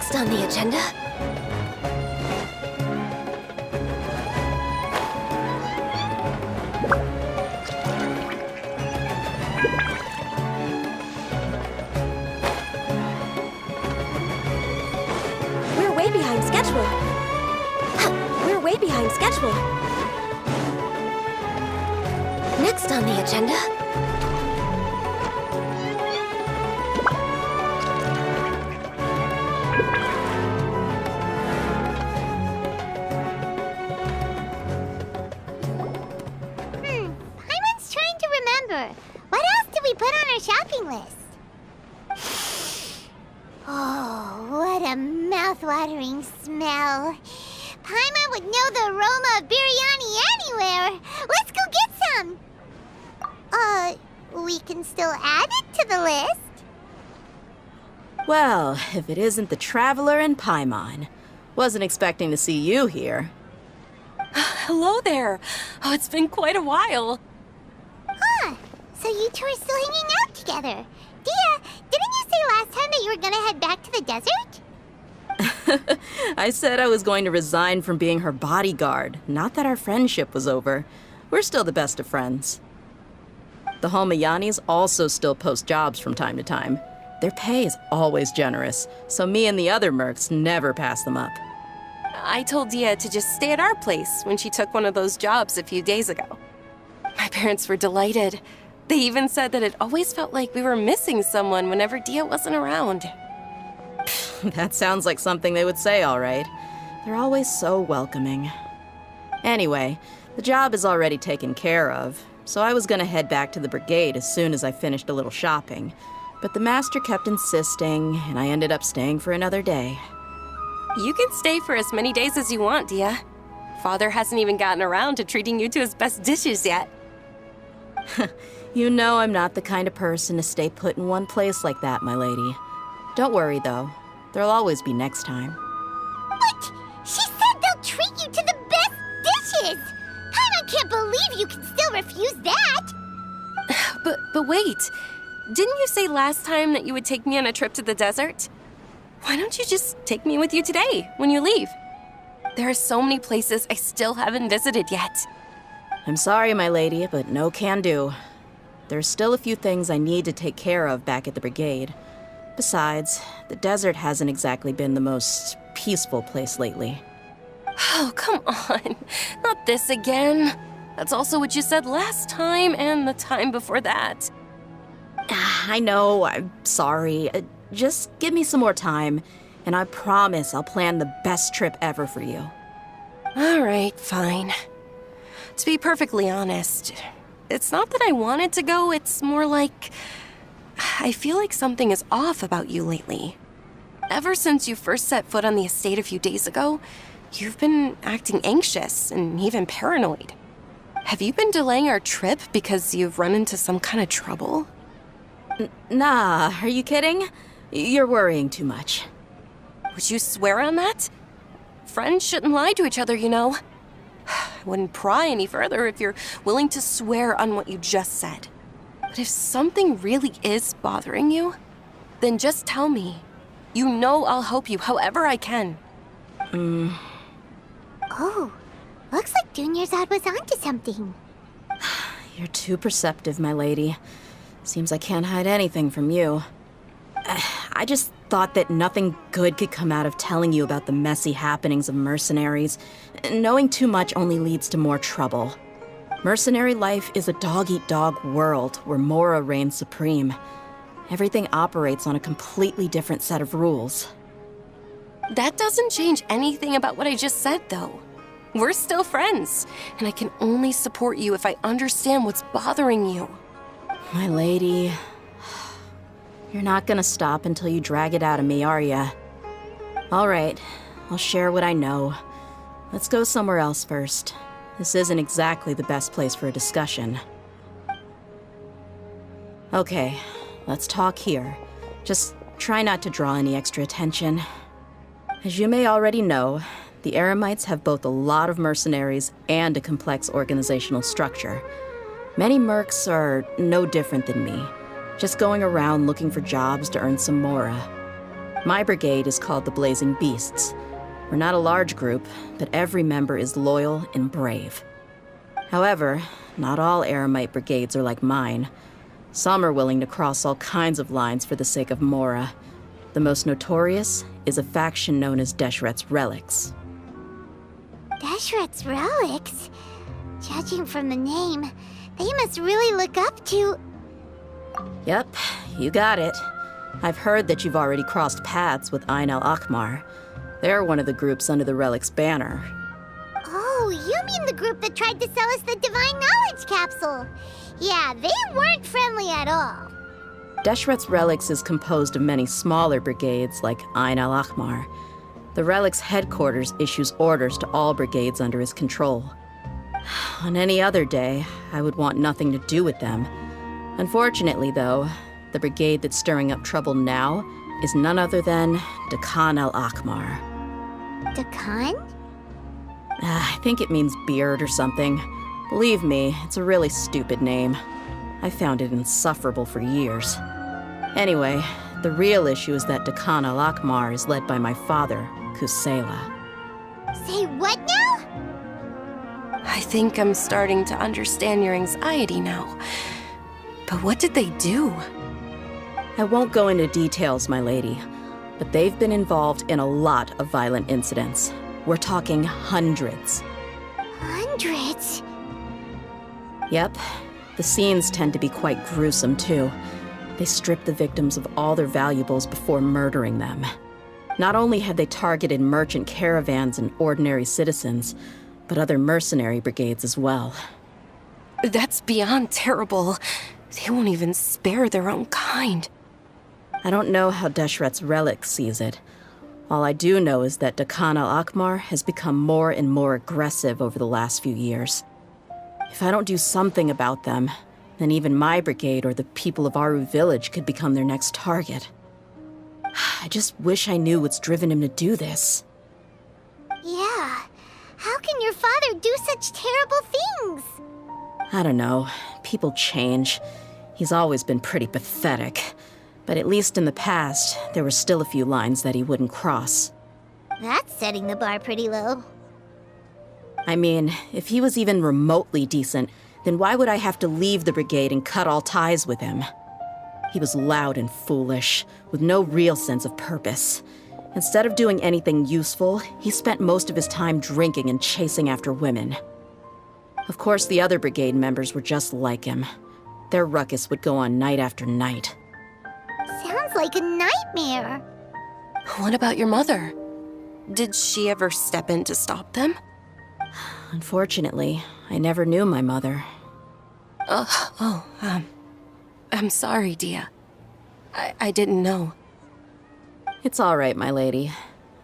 Next on the agenda... We're way behind schedule. We're way behind schedule. Next on the agenda... Paimon's trying to remember. What else did we put on our shopping list? Oh, what a mouth-watering smell. Paimon would know the aroma of biryani anywhere. Let's go get some. We can still add it to the list. Well, if it isn't the Traveler and Paimon. Wasn't expecting to see you here. Hello there. Oh, it's been quite a while. Huh. So you two are still hanging out together. Dehya, didn't you say last time that you were gonna head back to the desert? I said I was going to resign from being her bodyguard, not that our friendship was over. We're still the best of friends. The Homayanis also still post jobs from time to time. Their pay is always generous, so me and the other mercs never pass them up. I told Dehya to just stay at our place when she took one of those jobs a few days ago. My parents were delighted. They even said that it always felt like we were missing someone whenever Dehya wasn't around. That sounds like something they would say, all right. They're always so welcoming. Anyway, the job is already taken care of, so I was gonna head back to the brigade as soon as I finished a little shopping. But the master kept insisting, and I ended up staying for another day. You can stay for as many days as you want, Dehya. Father hasn't even gotten around to treating you to his best dishes yet. You know I'm not the kind of person to stay put in one place like that, my lady. Don't worry, though. There'll always be next time. What? She said they'll treat you to the best dishes! Paimon can't believe you can still refuse that! But wait. Didn't you say last time that you would take me on a trip to the desert? Why don't you just take me with you today, when you leave? There are so many places I still haven't visited yet. I'm sorry, my lady, but no can do. There's still a few things I need to take care of back at the brigade. Besides, the desert hasn't exactly been the most peaceful place lately. Oh, come on. Not this again. That's also what you said last time and the time before that. I know, I'm sorry. Just give me some more time, and I promise I'll plan the best trip ever for you. All right, fine. To be perfectly honest, it's not that I wanted to go, it's more like... I feel like something is off about you lately. Ever since you first set foot on the estate a few days ago, you've been acting anxious and even paranoid. Have you been delaying our trip because you've run into some kind of trouble? Nah, are you kidding? You're worrying too much. Would you swear on that? Friends shouldn't lie to each other, you know. I wouldn't pry any further if you're willing to swear on what you just said. But if something really is bothering you, then just tell me. You know I'll help you however I can. Oh, looks like Dunyarzad was onto something. You're too perceptive, my lady. Seems I can't hide anything from you. I just thought that nothing good could come out of telling you about the messy happenings of mercenaries. Knowing too much only leads to more trouble. Mercenary life is a dog-eat-dog world where Mora reigns supreme. Everything operates on a completely different set of rules. That doesn't change anything about what I just said, though. We're still friends, and I can only support you if I understand what's bothering you. My lady, you're not gonna stop until you drag it out of me, are ya? All right, I'll share what I know. Let's go somewhere else first. This isn't exactly the best place for a discussion. Okay, let's talk here. Just try not to draw any extra attention. As you may already know, the Eremites have both a lot of mercenaries and a complex organizational structure. Many mercs are no different than me, just going around looking for jobs to earn some mora. My brigade is called the Blazing Beasts. We're not a large group, but every member is loyal and brave. However, not all Eremite brigades are like mine. Some are willing to cross all kinds of lines for the sake of Mora. The most notorious is a faction known as Deshret's Relics. Deshret's Relics? Judging from the name, they must really look up to... Yep, you got it. I've heard that you've already crossed paths with Ain al-Akmar. They're one of the groups under the Relic's banner. Oh, you mean the group that tried to sell us the Divine Knowledge Capsule? Yeah, they weren't friendly at all. Deshret's Relics is composed of many smaller brigades like Ain al-Akmar. The Relic's headquarters issues orders to all brigades under his control. On any other day, I would want nothing to do with them. Unfortunately, though, the brigade that's stirring up trouble now is none other than Dehya al-Akmar. Dakan? I think it means beard or something. Believe me, it's a really stupid name. I found it insufferable for years. Anyway, the real issue is that Dehya al-Akmar is led by my father, Kusela. Say what now? I think I'm starting to understand your anxiety now. But what did they do? I won't go into details, my lady, but they've been involved in a lot of violent incidents. We're talking hundreds. Hundreds? Yep. The scenes tend to be quite gruesome, too. They strip the victims of all their valuables before murdering them. Not only have they targeted merchant caravans and ordinary citizens, but other mercenary brigades as well. That's beyond terrible. They won't even spare their own kind. I don't know how Deshret's Relic sees it. All I do know is that Dehya al-Akmar has become more and more aggressive over the last few years. If I don't do something about them, then even my brigade or the people of Aru village could become their next target. I just wish I knew what's driven him to do this. Yeah. How can your father do such terrible things? I don't know. People change. He's always been pretty pathetic. But at least in the past, there were still a few lines that he wouldn't cross. That's setting the bar pretty low. I mean, if he was even remotely decent, then why would I have to leave the brigade and cut all ties with him? He was loud and foolish, with no real sense of purpose. Instead of doing anything useful, he spent most of his time drinking and chasing after women. Of course, the other brigade members were just like him. Their ruckus would go on night after night. Sounds like a nightmare. What about your mother? Did she ever step in to stop them? Unfortunately, I never knew my mother. I'm sorry, Dehya. I didn't know. It's all right, my lady.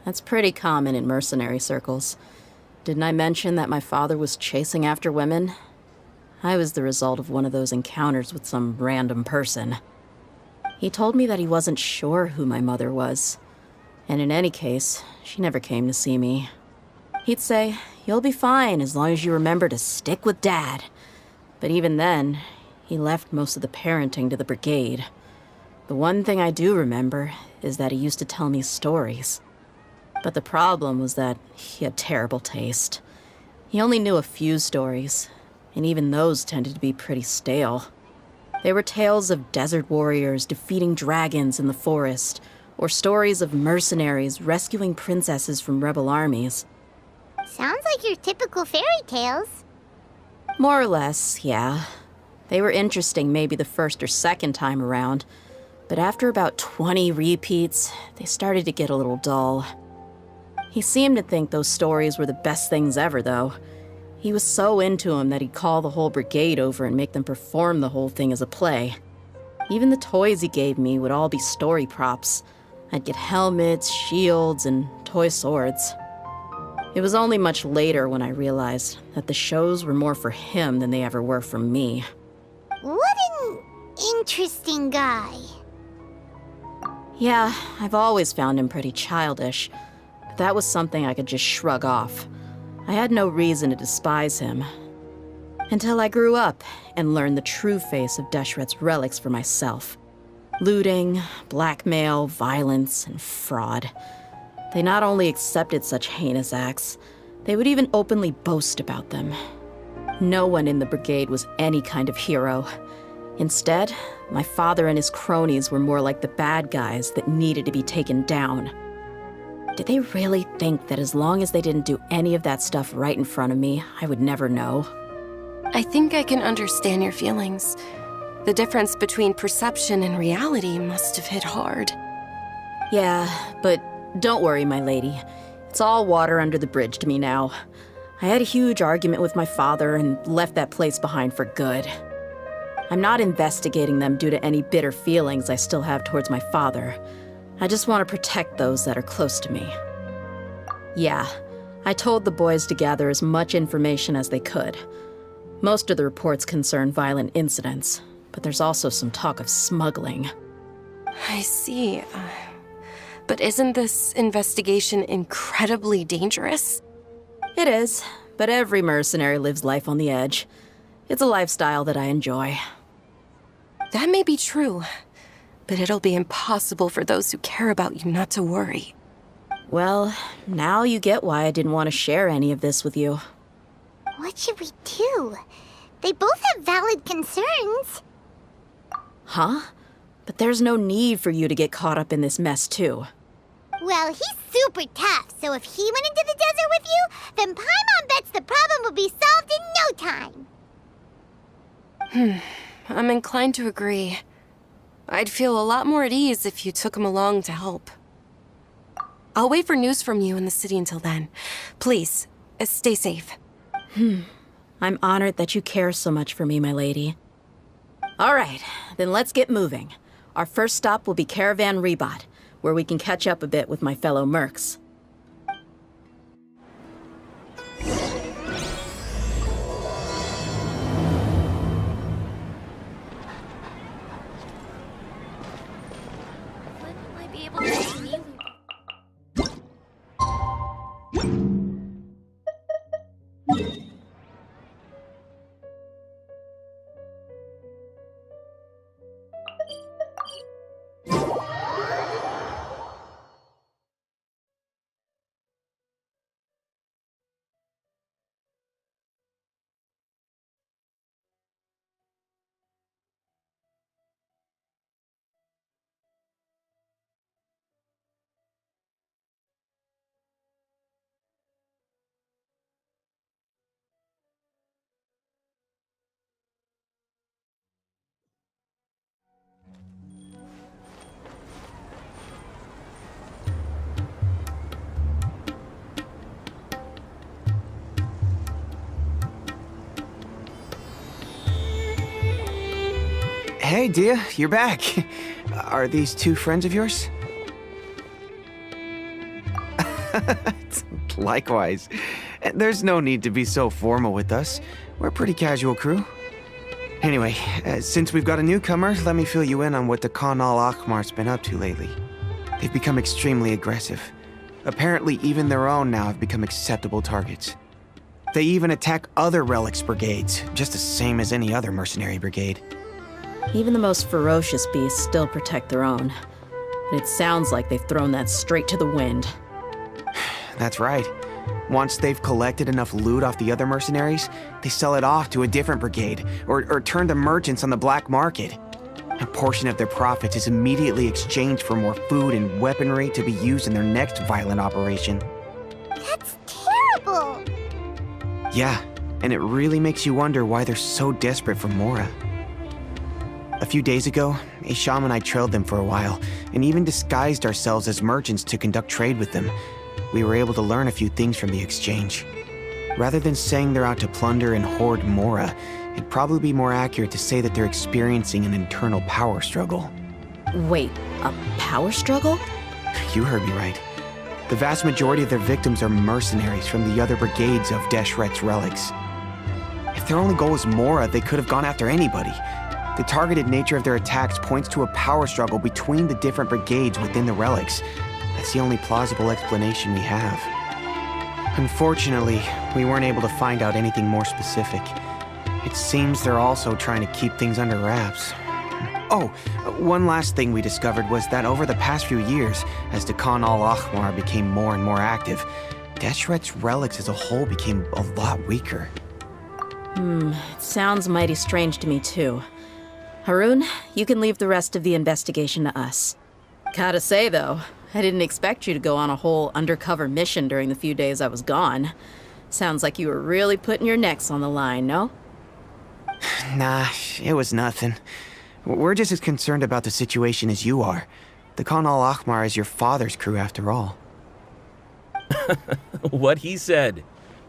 That's pretty common in mercenary circles. Didn't I mention that my father was chasing after women? I was the result of one of those encounters with some random person. He told me that he wasn't sure who my mother was. And in any case, she never came to see me. He'd say, "You'll be fine as long as you remember to stick with Dad." But even then, he left most of the parenting to the brigade. The one thing I do remember is that he used to tell me stories. But the problem was that he had terrible taste. He only knew a few stories, and even those tended to be pretty stale. They were tales of desert warriors defeating dragons in the forest, or stories of mercenaries rescuing princesses from rebel armies. Sounds like your typical fairy tales. More or less, yeah. They were interesting maybe the first or second time around, but after about 20 repeats, they started to get a little dull. He seemed to think those stories were the best things ever, though. He was so into them that he'd call the whole brigade over and make them perform the whole thing as a play. Even the toys he gave me would all be story props. I'd get helmets, shields, and toy swords. It was only much later when I realized that the shows were more for him than they ever were for me. What an interesting guy. Yeah, I've always found him pretty childish, but that was something I could just shrug off. I had no reason to despise him. Until I grew up and learned the true face of Deshret's relics for myself. Looting, blackmail, violence, and fraud. They not only accepted such heinous acts, they would even openly boast about them. No one in the brigade was any kind of hero. Instead, my father and his cronies were more like the bad guys that needed to be taken down. Did they really think that as long as they didn't do any of that stuff right in front of me, I would never know? I think I can understand your feelings. The difference between perception and reality must have hit hard. Yeah, but don't worry, my lady. It's all water under the bridge to me now. I had a huge argument with my father and left that place behind for good. I'm not investigating them due to any bitter feelings I still have towards my father. I just want to protect those that are close to me. Yeah, I told the boys to gather as much information as they could. Most of the reports concern violent incidents, but there's also some talk of smuggling. I see. But isn't this investigation incredibly dangerous? It is, but every mercenary lives life on the edge. It's a lifestyle that I enjoy. That may be true, but it'll be impossible for those who care about you not to worry. Well, now you get why I didn't want to share any of this with you. What should we do? They both have valid concerns. Huh? But there's no need for you to get caught up in this mess, too. Well, he's super tough, so if he went into the desert with you, then Paimon bets the problem will be solved in no time. I'm inclined to agree. I'd feel a lot more at ease if you took him along to help. I'll wait for news from you in the city until then. Please, stay safe. I'm honored that you care so much for me, my lady. All right, then let's get moving. Our first stop will be Caravan Rebot, where we can catch up a bit with my fellow mercs. When will I be able to see you? Hey, Dehya, you're back. Are these two friends of yours? Likewise. There's no need to be so formal with us. We're a pretty casual crew. Anyway, since we've got a newcomer, let me fill you in on what the Khan al-Ahmar's been up to lately. They've become extremely aggressive. Apparently, even their own now have become acceptable targets. They even attack other relics brigades, just the same as any other mercenary brigade. Even the most ferocious beasts still protect their own. And it sounds like they've thrown that straight to the wind. That's right. Once they've collected enough loot off the other mercenaries, they sell it off to a different brigade, or turn to merchants on the black market. A portion of their profits is immediately exchanged for more food and weaponry to be used in their next violent operation. That's terrible! Yeah, and it really makes you wonder why they're so desperate for Mora. A few days ago, Isham and I trailed them for a while, and even disguised ourselves as merchants to conduct trade with them. We were able to learn a few things from the exchange. Rather than saying they're out to plunder and hoard Mora, it'd probably be more accurate to say that they're experiencing an internal power struggle. Wait, a power struggle? You heard me right. The vast majority of their victims are mercenaries from the other brigades of Deshret's relics. If their only goal is Mora, they could have gone after anybody. The targeted nature of their attacks points to a power struggle between the different brigades within the relics. That's the only plausible explanation we have. Unfortunately, we weren't able to find out anything more specific. It seems they're also trying to keep things under wraps. Oh, one last thing we discovered was that over the past few years, as Dakan al-Ahmar became more and more active, Deshret's relics as a whole became a lot weaker. It sounds mighty strange to me, too. Haroon, you can leave the rest of the investigation to us. Gotta say, though, I didn't expect you to go on a whole undercover mission during the few days I was gone. Sounds like you were really putting your necks on the line, no? Nah, it was nothing. We're just as concerned about the situation as you are. Dakan al-Ahmar is your father's crew, after all. What he said.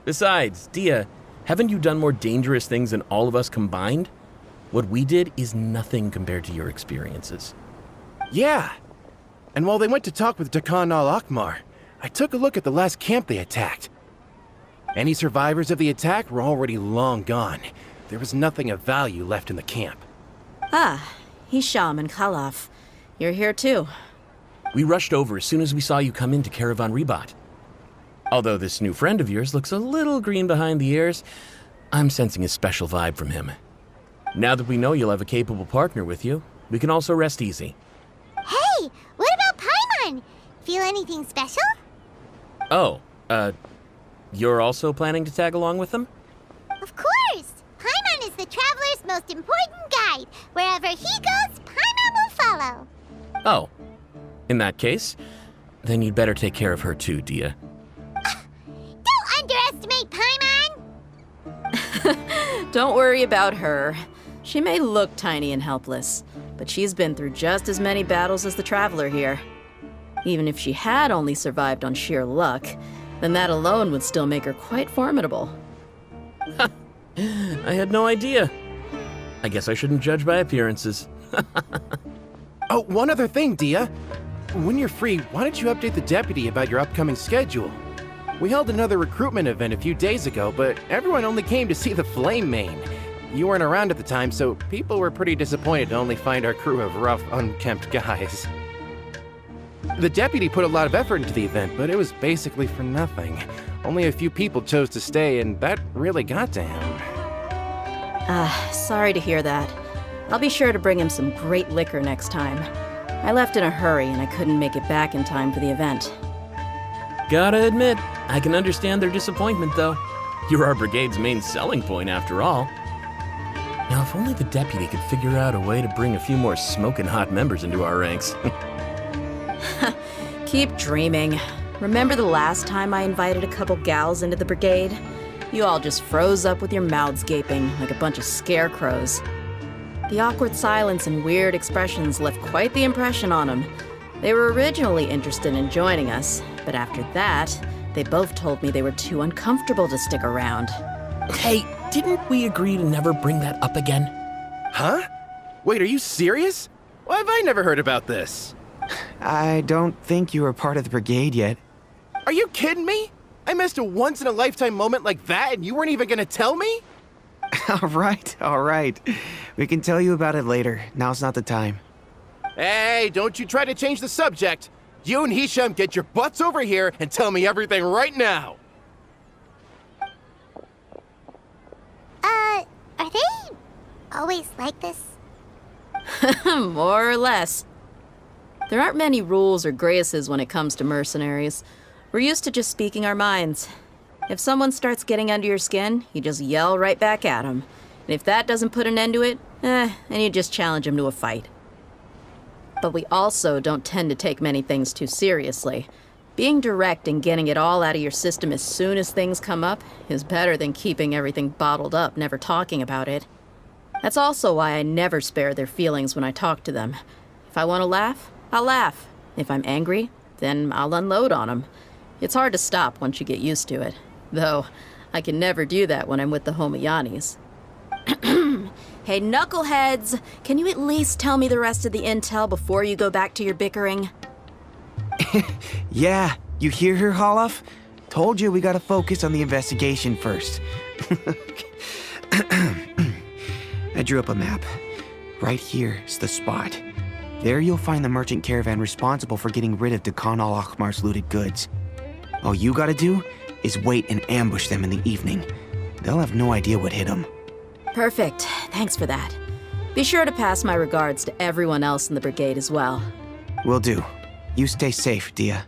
Besides, Dehya, haven't you done more dangerous things than all of us combined? What we did is nothing compared to your experiences. Yeah. And while they went to talk with Dakan al-Ahmar, I took a look at the last camp they attacked. Any survivors of the attack were already long gone. There was nothing of value left in the camp. Ah, Hisham and Khalaf. You're here too. We rushed over as soon as we saw you come into Caravan Ribat. Although this new friend of yours looks a little green behind the ears, I'm sensing a special vibe from him. Now that we know you'll have a capable partner with you, we can also rest easy. Hey, what about Paimon? Feel anything special? Oh, you're also planning to tag along with them? Of course! Paimon is the traveler's most important guide. Wherever he goes, Paimon will follow. Oh, in that case, then you'd better take care of her too, Dehya. Don't underestimate Paimon! Don't worry about her. She may look tiny and helpless, but she's been through just as many battles as the traveler here. Even if she had only survived on sheer luck, then that alone would still make her quite formidable. I had no idea. I guess I shouldn't judge by appearances. Oh, one other thing, Dehya. When you're free, why don't you update the deputy about your upcoming schedule? We held another recruitment event a few days ago, but everyone only came to see the Flame Mane. You weren't around at the time, so people were pretty disappointed to only find our crew of rough, unkempt guys. The deputy put a lot of effort into the event, but it was basically for nothing. Only a few people chose to stay, and that really got to him. Sorry to hear that. I'll be sure to bring him some great liquor next time. I left in a hurry and I couldn't make it back in time for the event. Gotta admit, I can understand their disappointment, though. You're our brigade's main selling point, after all. Now, if only the deputy could figure out a way to bring a few more smoking hot members into our ranks. Keep dreaming. Remember the last time I invited a couple gals into the brigade? You all just froze up with your mouths gaping like a bunch of scarecrows. The awkward silence and weird expressions left quite the impression on them. They were originally interested in joining us, but after that, they both told me they were too uncomfortable to stick around. Hey, didn't we agree to never bring that up again? Huh? Wait, are you serious? Why have I never heard about this? I don't think you were part of the brigade yet. Are you kidding me? I missed a once-in-a-lifetime moment like that and you weren't even gonna tell me? All right. We can tell you about it later. Now's not the time. Hey, don't you try to change the subject. You and Hisham get your butts over here and tell me everything right now. Are they always like this? More or less. There aren't many rules or graces when it comes to mercenaries. We're used to just speaking our minds. If someone starts getting under your skin, you just yell right back at them. And if that doesn't put an end to it, then you just challenge them to a fight. But we also don't tend to take many things too seriously. Being direct and getting it all out of your system as soon as things come up is better than keeping everything bottled up, never talking about it. That's also why I never spare their feelings when I talk to them. If I want to laugh, I'll laugh. If I'm angry, then I'll unload on them. It's hard to stop once you get used to it. Though, I can never do that when I'm with the Homayanis. Hey, knuckleheads! Can you at least tell me the rest of the intel before you go back to your bickering? Yeah, you hear her, Holloff? Told you we gotta focus on the investigation first. I drew up a map. Right here is the spot. There you'll find the merchant caravan responsible for getting rid of Dakan al-Ahmar's looted goods. All you gotta do is wait and ambush them in the evening. They'll have no idea what hit them. Perfect. Thanks for that. Be sure to pass my regards to everyone else in the brigade as well. Will do. You stay safe, Dehya.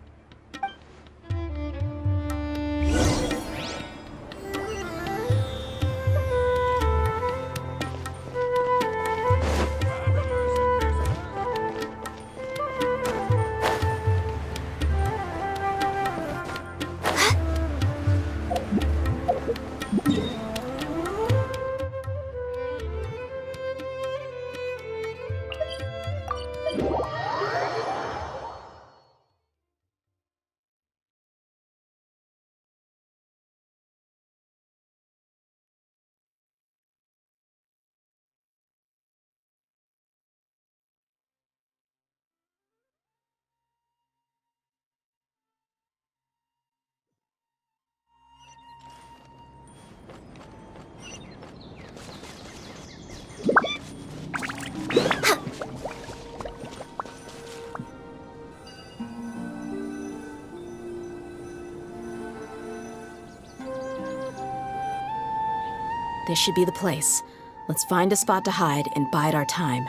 This should be the place. Let's find a spot to hide and bide our time.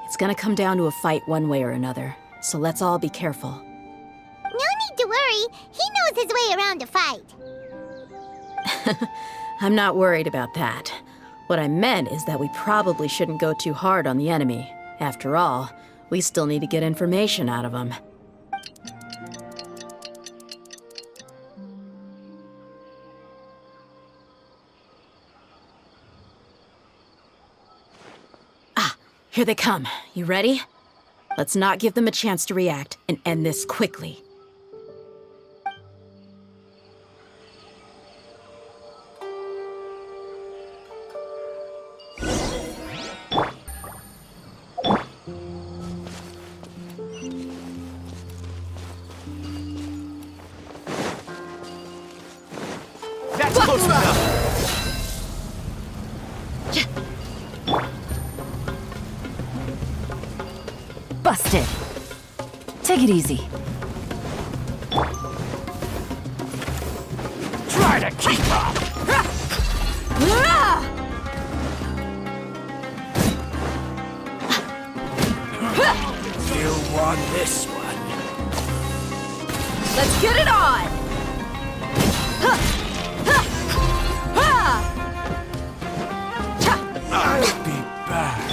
It's gonna come down to a fight one way or another, so let's all be careful. No need to worry. He knows his way around a fight. I'm not worried about that. What I meant is that we probably shouldn't go too hard on the enemy. After all, we still need to get information out of them. Here they come. You ready? Let's not give them a chance to react and end this quickly. That's close enough! Busted. Take it easy. Try to keep up! You won this one. Let's get it on! I'll be back.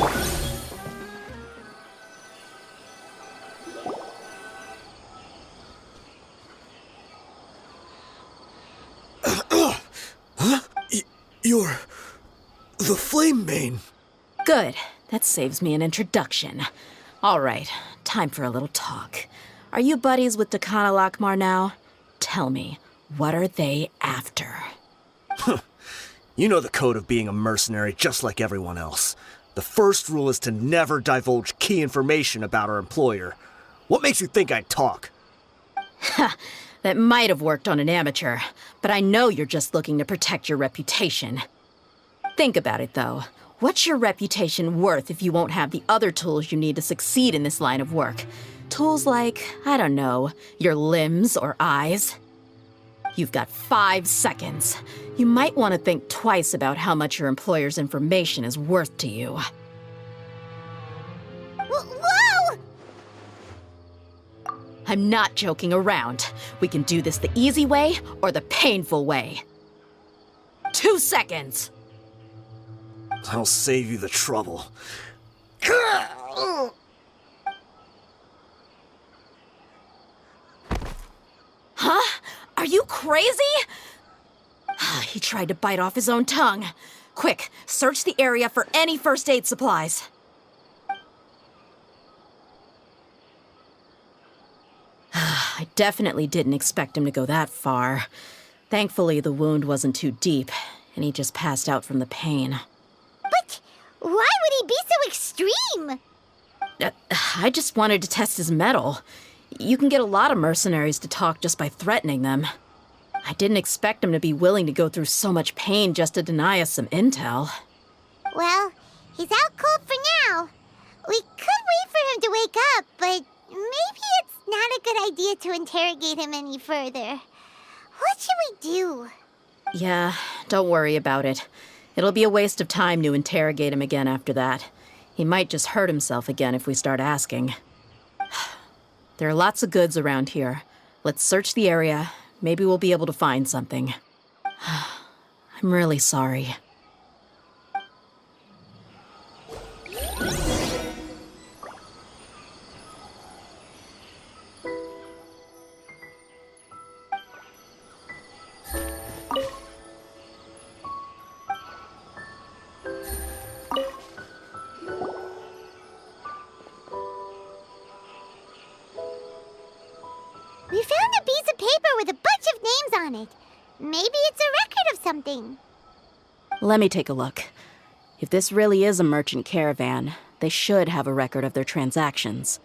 You're the Flame Bane. Good. That saves me an introduction. All right, time for a little talk. Are you buddies with Dakana Lakmar now? Tell me, what are they after? You know the code of being a mercenary just like everyone else. The first rule is to never divulge key information about our employer. What makes you think I'd talk? That might have worked on an amateur, but I know you're just looking to protect your reputation. Think about it, though. What's your reputation worth if you won't have the other tools you need to succeed in this line of work? Tools like, I don't know, your limbs or eyes? You've got 5 seconds. You might want to think twice about how much your employer's information is worth to you. Whoa! I'm not joking around. We can do this the easy way or the painful way. 2 seconds! I'll save you the trouble. Huh? Are you crazy? He tried to bite off his own tongue. Quick, search the area for any first aid supplies. I definitely didn't expect him to go that far. Thankfully, the wound wasn't too deep, and he just passed out from the pain. But why would he be so extreme? I just wanted to test his mettle. You can get a lot of mercenaries to talk just by threatening them. I didn't expect him to be willing to go through so much pain just to deny us some intel. Well, he's out cold for now. We could wait for him to wake up, but maybe it's not a good idea to interrogate him any further. What should we do? Yeah, Don't worry about it. It'll be a waste of time to interrogate him again after that. He might just hurt himself again if we start asking. There are lots of goods around here. Let's search the area. Maybe we'll be able to find something. I'm really sorry. We found a piece of paper with a bunch of names on it. Maybe it's a record of something. Let me take a look. If this really is a merchant caravan, they should have a record of their transactions.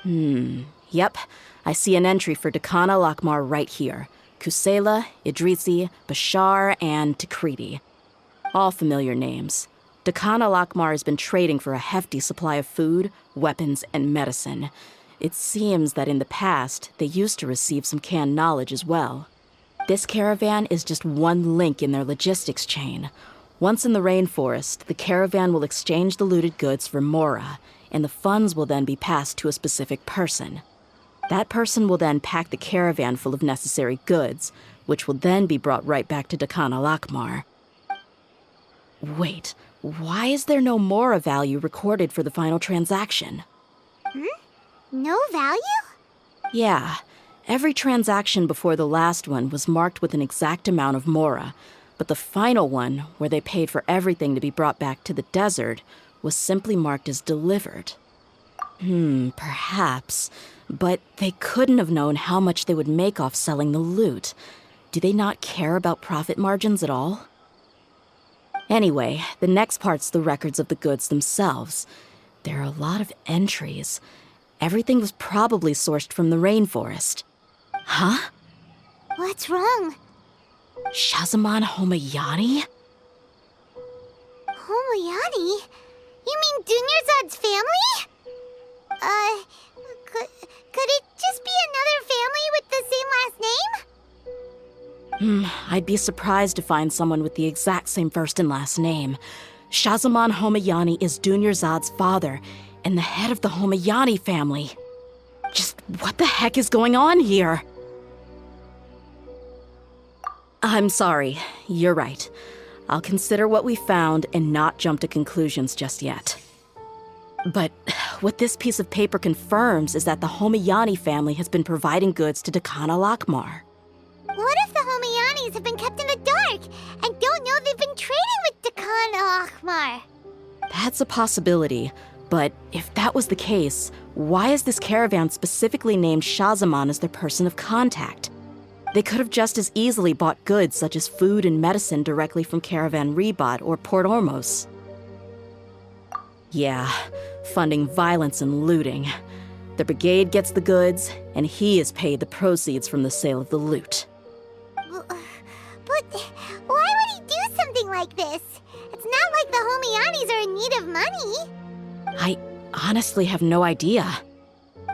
Yep. I see an entry for Dakana Lakmar right here. Kusela, Idrisi, Bashar, and Takriti. All familiar names. Dakana Lakmar has been trading for a hefty supply of food, weapons, and medicine. It seems that in the past, they used to receive some canned knowledge as well. This caravan is just one link in their logistics chain. Once in the rainforest, the caravan will exchange the looted goods for Mora, and the funds will then be passed to a specific person. That person will then pack the caravan full of necessary goods, which will then be brought right back to Dakana Lakmar. Wait, why is there no Mora value recorded for the final transaction? No value? Yeah, every transaction before the last one was marked with an exact amount of Mora, but the final one, where they paid for everything to be brought back to the desert, was simply marked as delivered. Perhaps, but they couldn't have known how much they would make off selling the loot. Do they not care about profit margins at all? Anyway, the next part's the records of the goods themselves. There are a lot of entries. Everything was probably sourced from the rainforest. Huh? What's wrong? Shahzaman Homayani? Homayani? You mean Dunyarzad's family? Could it just be another family with the same last name? I'd be surprised to find someone with the exact same first and last name. Shahzaman Homayani is Dunyarzad's father, and the head of the Homayani family. Just what the heck is going on here? I'm sorry, you're right. I'll consider what we found and not jump to conclusions just yet. But what this piece of paper confirms is that the Homayani family has been providing goods to Dakana Lakmar. What if the Homayanis have been kept in the dark and don't know they've been trading with Dakana Lakmar? That's a possibility, but if that was the case, why is this caravan specifically named Shahzaman as their person of contact? They could have just as easily bought goods such as food and medicine directly from Caravan Ribat or Port Ormos. Yeah, funding violence and looting. The brigade gets the goods, and he is paid the proceeds from the sale of the loot. But why would he do something like this? It's not like the Homayanis are in need of money. I honestly have no idea.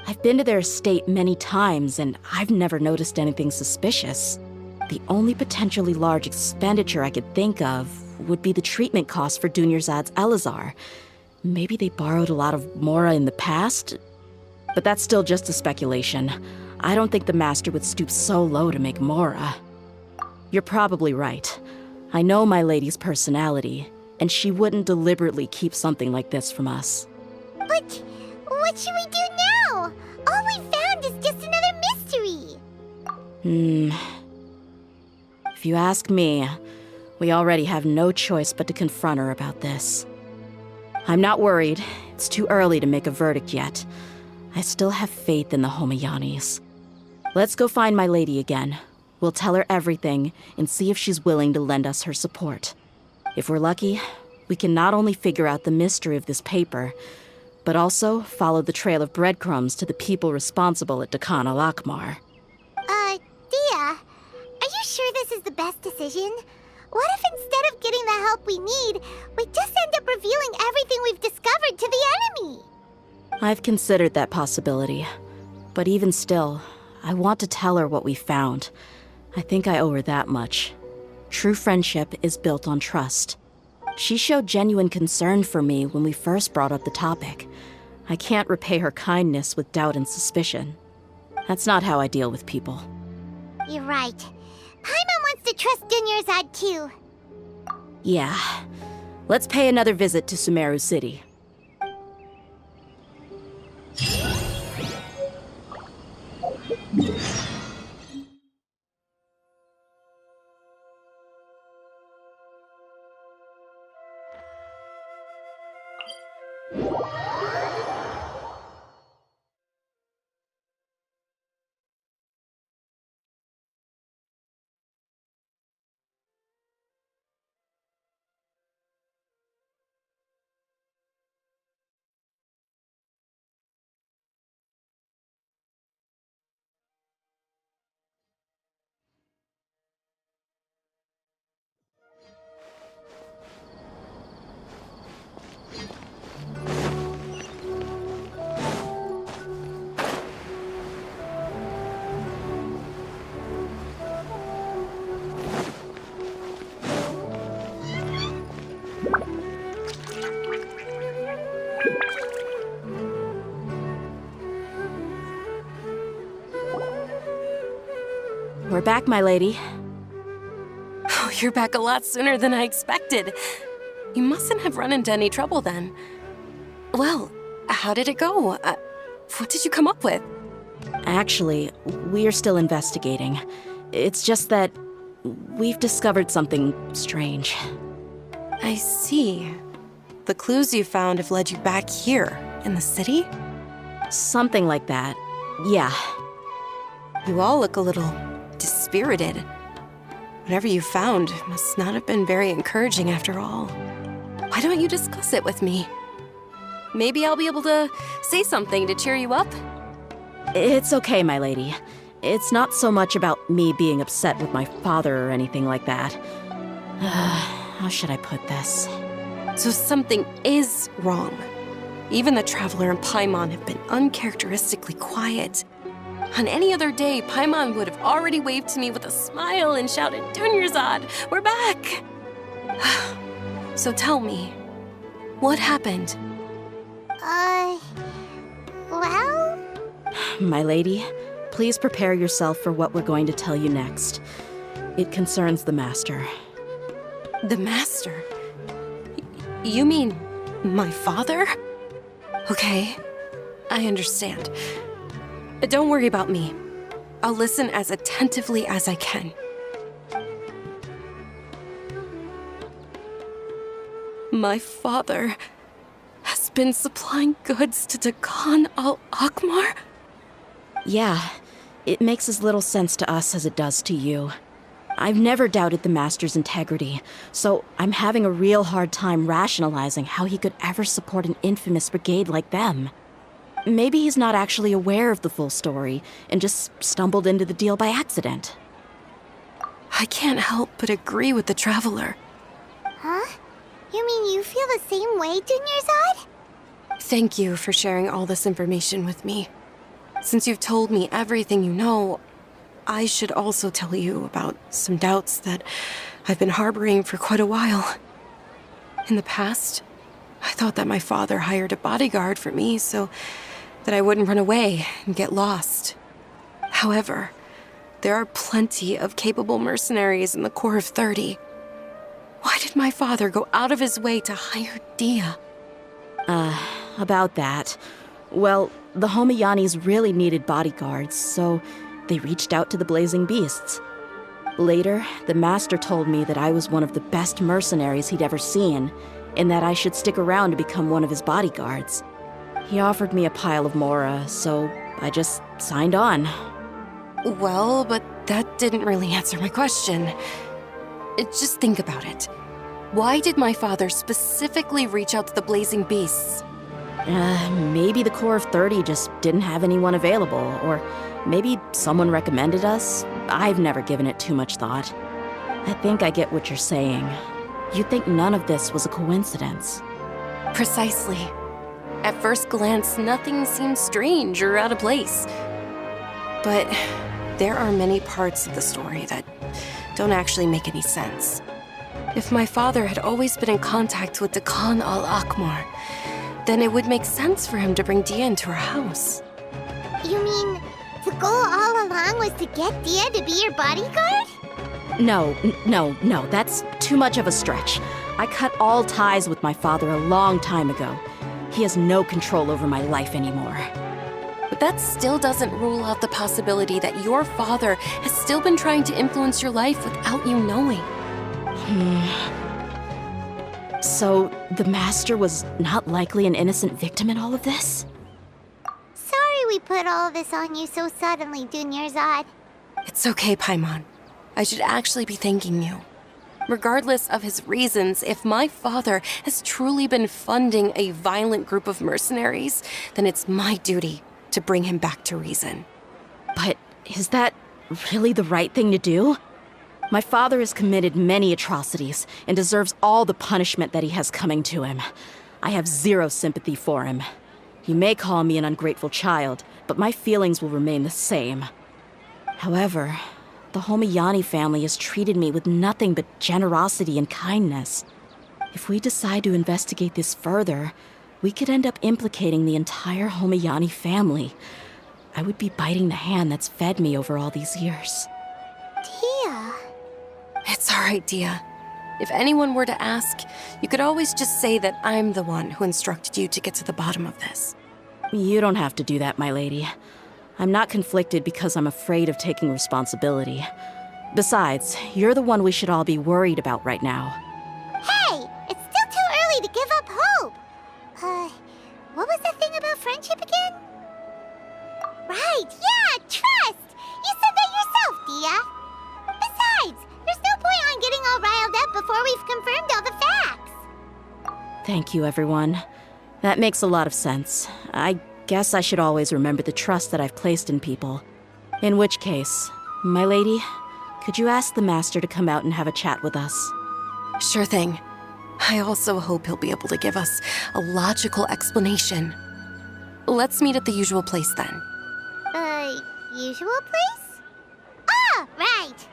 I've been to their estate many times, and I've never noticed anything suspicious. The only potentially large expenditure I could think of would be the treatment costs for Dunyarzad's Elazar. Maybe they borrowed a lot of Mora in the past? But that's still just a speculation. I don't think the Master would stoop so low to make Mora. You're probably right. I know my lady's personality, and she wouldn't deliberately keep something like this from us. But what should we do now? All we found is just another mystery. If you ask me, we already have no choice but to confront her about this. I'm not worried. It's too early to make a verdict yet. I still have faith in the Homayanis. Let's go find my lady again. We'll tell her everything and see if she's willing to lend us her support. If we're lucky, we can not only figure out the mystery of this paper, but also follow the trail of breadcrumbs to the people responsible at Dakana Lakmar. Dehya, are you sure this is the best decision? What if instead of getting the help we need, we just end up revealing everything we've discovered to the enemy? I've considered that possibility, but even still, I want to tell her what we found. I think I owe her that much. True friendship is built on trust. She showed genuine concern for me when we first brought up the topic. I can't repay her kindness with doubt and suspicion. That's not how I deal with people. You're right. Paimon wants to trust Dunyarzad too. Yeah. Let's pay another visit to Sumeru City. We're back, my lady. Oh, you're back a lot sooner than I expected. You mustn't have run into any trouble then. Well, how did it go? What did you come up with? Actually, we are still investigating. It's just that we've discovered something strange. I see. The clues you found have led you back here, in the city? Something like that. Yeah. You all look a little dispirited. Whatever you found must not have been very encouraging after all. Why don't you discuss it with me? Maybe I'll be able to say something to cheer you up? It's okay, my lady. It's not so much about me being upset with my father or anything like that. How should I put this? So something is wrong. Even the Traveler and Paimon have been uncharacteristically quiet. On any other day, Paimon would have already waved to me with a smile and shouted, "Dunyarzad, we're back!" So tell me, what happened? Well? My lady, please prepare yourself for what we're going to tell you next. It concerns the Master. The Master? You mean my father? Okay, I understand. But don't worry about me. I'll listen as attentively as I can. My father has been supplying goods to Dagan al-Akmar? Yeah, it makes as little sense to us as it does to you. I've never doubted the Master's integrity, so I'm having a real hard time rationalizing how he could ever support an infamous brigade like them. Maybe he's not actually aware of the full story and just stumbled into the deal by accident. I can't help but agree with the Traveler. Huh? You mean you feel the same way, Dunyarzad? Thank you for sharing all this information with me. Since you've told me everything you know, I should also tell you about some doubts that I've been harboring for quite a while. In the past, I thought that my father hired a bodyguard for me so that I wouldn't run away and get lost. However, there are plenty of capable mercenaries in the Corps of 30. Why did my father go out of his way to hire Dehya? About that. Well, the Homayanis really needed bodyguards, so they reached out to the Blazing Beasts. Later, the Master told me that I was one of the best mercenaries he'd ever seen, and that I should stick around to become one of his bodyguards. He offered me a pile of mora, so I just signed on. Well, but that didn't really answer my question. Just think about it. Why did my father specifically reach out to the Blazing Beasts? Maybe the Corps of 30 just didn't have anyone available, or maybe someone recommended us. I've never given it too much thought. I think I get what you're saying. You'd think none of this was a coincidence. Precisely. At first glance, nothing seems strange or out of place. But there are many parts of the story that don't actually make any sense. If my father had always been in contact with the Khan al-Akmar, then it would make sense for him to bring Dehya into our house. You mean the goal all along was to get Dehya to be your bodyguard? No, that's too much of a stretch. I cut all ties with my father a long time ago. He has no control over my life anymore. But that still doesn't rule out the possibility that your father has still been trying to influence your life without you knowing. So, the Master was not likely an innocent victim in all of this? Sorry we put all of this on you so suddenly, Dunyarzad. It's okay, Paimon. I should actually be thanking you. Regardless of his reasons, if my father has truly been funding a violent group of mercenaries, then it's my duty to bring him back to reason. But is that really the right thing to do? My father has committed many atrocities and deserves all the punishment that he has coming to him. I have zero sympathy for him. You may call me an ungrateful child, but my feelings will remain the same. However, the Homayani family has treated me with nothing but generosity and kindness. If we decide to investigate this further, we could end up implicating the entire Homayani family. I would be biting the hand that's fed me over all these years. Dehya. It's all right, Dehya. If anyone were to ask, you could always just say that I'm the one who instructed you to get to the bottom of this. You don't have to do that, my lady. I'm not conflicted because I'm afraid of taking responsibility. Besides, you're the one we should all be worried about right now. Hey, it's still too early to give up hope. What was the thing about friendship again? Right, yeah, trust! You said that yourself, Dehya. Besides, there's no point on getting all riled up before we've confirmed all the facts. Thank you, everyone. That makes a lot of sense. I guess I should always remember the trust that I've placed in people. In which case, my lady, could you ask the Master to come out and have a chat with us? Sure thing. I also hope he'll be able to give us a logical explanation. Let's meet at the usual place then. Usual place? Ah, right.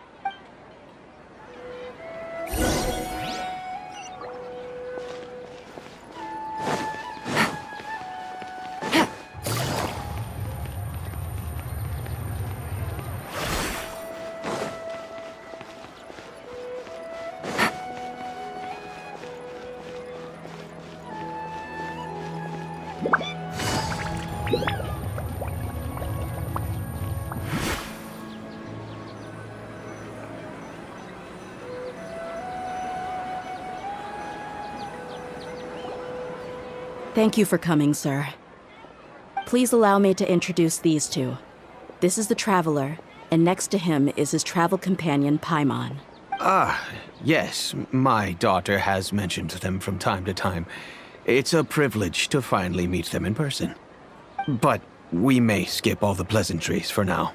Thank you for coming, sir. Please allow me to introduce these two. This is the Traveler, and next to him is his travel companion, Paimon. Ah, yes, my daughter has mentioned them from time to time. It's a privilege to finally meet them in person. But we may skip all the pleasantries for now.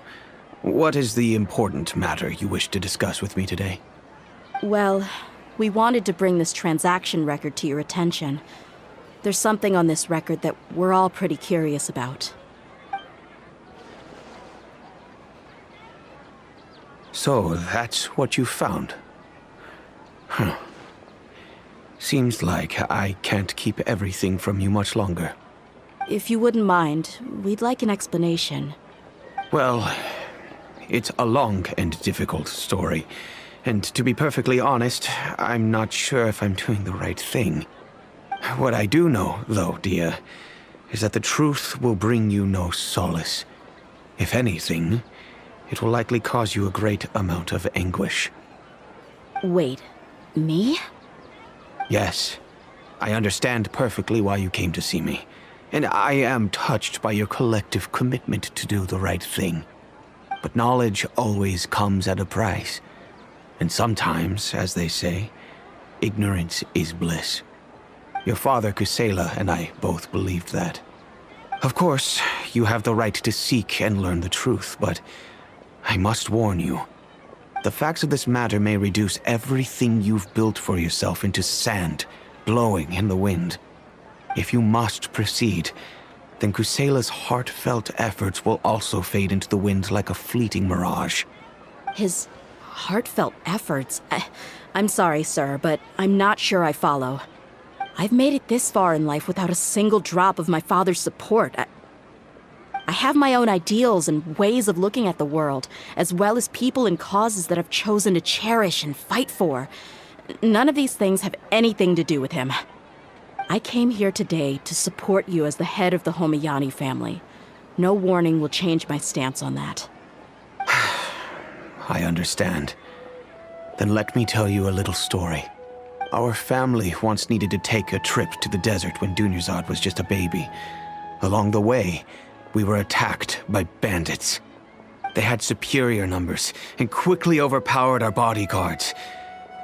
What is the important matter you wish to discuss with me today? Well, we wanted to bring this transaction record to your attention. There's something on this record that we're all pretty curious about. So, that's what you found? Huh. Seems like I can't keep everything from you much longer. If you wouldn't mind, we'd like an explanation. Well, it's a long and difficult story. And to be perfectly honest, I'm not sure if I'm doing the right thing. What I do know, though, Dehya, is that the truth will bring you no solace. If anything, it will likely cause you a great amount of anguish. Wait, me? Yes, I understand perfectly why you came to see me, and I am touched by your collective commitment to do the right thing. But knowledge always comes at a price, and sometimes, as they say, ignorance is bliss. Your father, Kusela, and I both believed that. Of course, you have the right to seek and learn the truth, but I must warn you. The facts of this matter may reduce everything you've built for yourself into sand, blowing in the wind. If you must proceed, then Kusela's heartfelt efforts will also fade into the wind like a fleeting mirage. His Heartfelt efforts? I'm sorry, sir, but I'm not sure I follow. I've made it this far in life without a single drop of my father's support. I have my own ideals and ways of looking at the world, as well as people and causes that I've chosen to cherish and fight for. None of these things have anything to do with him. I came here today to support you as the head of the Homayani family. No warning will change my stance on that. I understand. Then let me tell you a little story. Our family once needed to take a trip to the desert when Dunyarzad was just a baby. Along the way, we were attacked by bandits. They had superior numbers and quickly overpowered our bodyguards.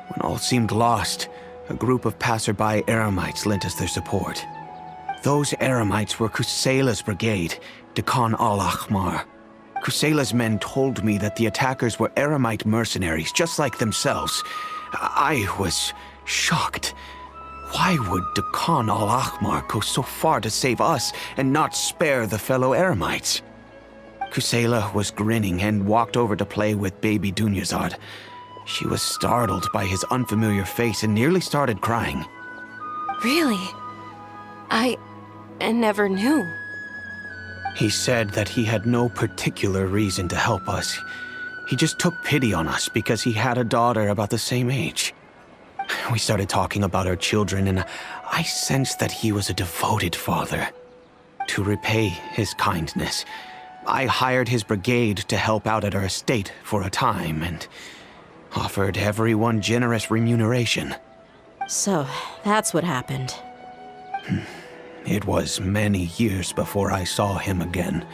When all seemed lost, a group of passerby Eremites lent us their support. Those Eremites were Kusela's brigade, Dekan al-Ahmar. Kusela's men told me that the attackers were Eremite mercenaries, just like themselves. I was shocked. Why would Dekan al-Ahmar go so far to save us and not spare the fellow Eremites? Kusela was grinning and walked over to play with baby Dunyarzad. She was startled by his unfamiliar face and nearly started crying. Really? I never knew. He said that he had no particular reason to help us. He just took pity on us because he had a daughter about the same age. We started talking about our children, and I sensed that he was a devoted father. To repay his kindness, I hired his brigade to help out at our estate for a time and offered everyone generous remuneration. So, that's what happened. It was many years before I saw him again.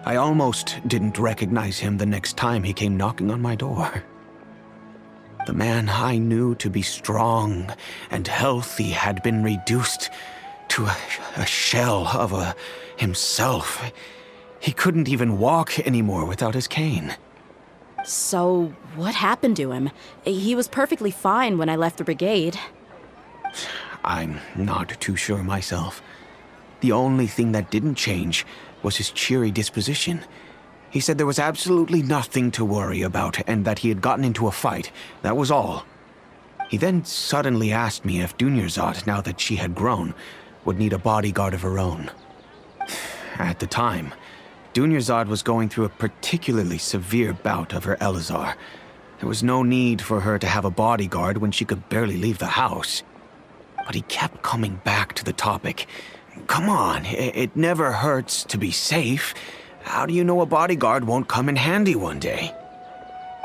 I almost didn't recognize him the next time he came knocking on my door. The man I knew to be strong and healthy had been reduced to a shell of himself. He couldn't even walk anymore without his cane. So, what happened to him? He was perfectly fine when I left the brigade. I'm not too sure myself. The only thing that didn't change was his cheery disposition. He said there was absolutely nothing to worry about and that he had gotten into a fight. That was all. He then suddenly asked me if Dunyarzad, now that she had grown, would need a bodyguard of her own. At the time, Dunyarzad was going through a particularly severe bout of her Elazar. There was no need for her to have a bodyguard when she could barely leave the house. But he kept coming back to the topic. Come on, it never hurts to be safe. How do you know a bodyguard won't come in handy one day?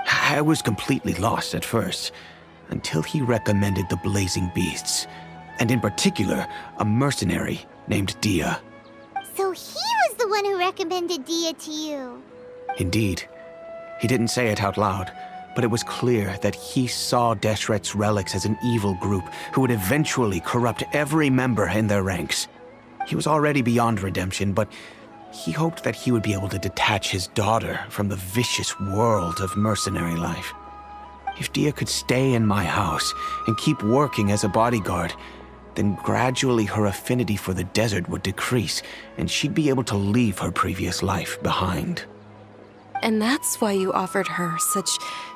I was completely lost at first, until he recommended the Blazing Beasts, and in particular, a mercenary named Dehya. So he was the one who recommended Dehya to you. Indeed. He didn't say it out loud, but it was clear that he saw Deshret's relics as an evil group who would eventually corrupt every member in their ranks. He was already beyond redemption, but he hoped that he would be able to detach his daughter from the vicious world of mercenary life. If Dehya could stay in my house and keep working as a bodyguard, then gradually her affinity for the desert would decrease, and she'd be able to leave her previous life behind. And that's why you offered her such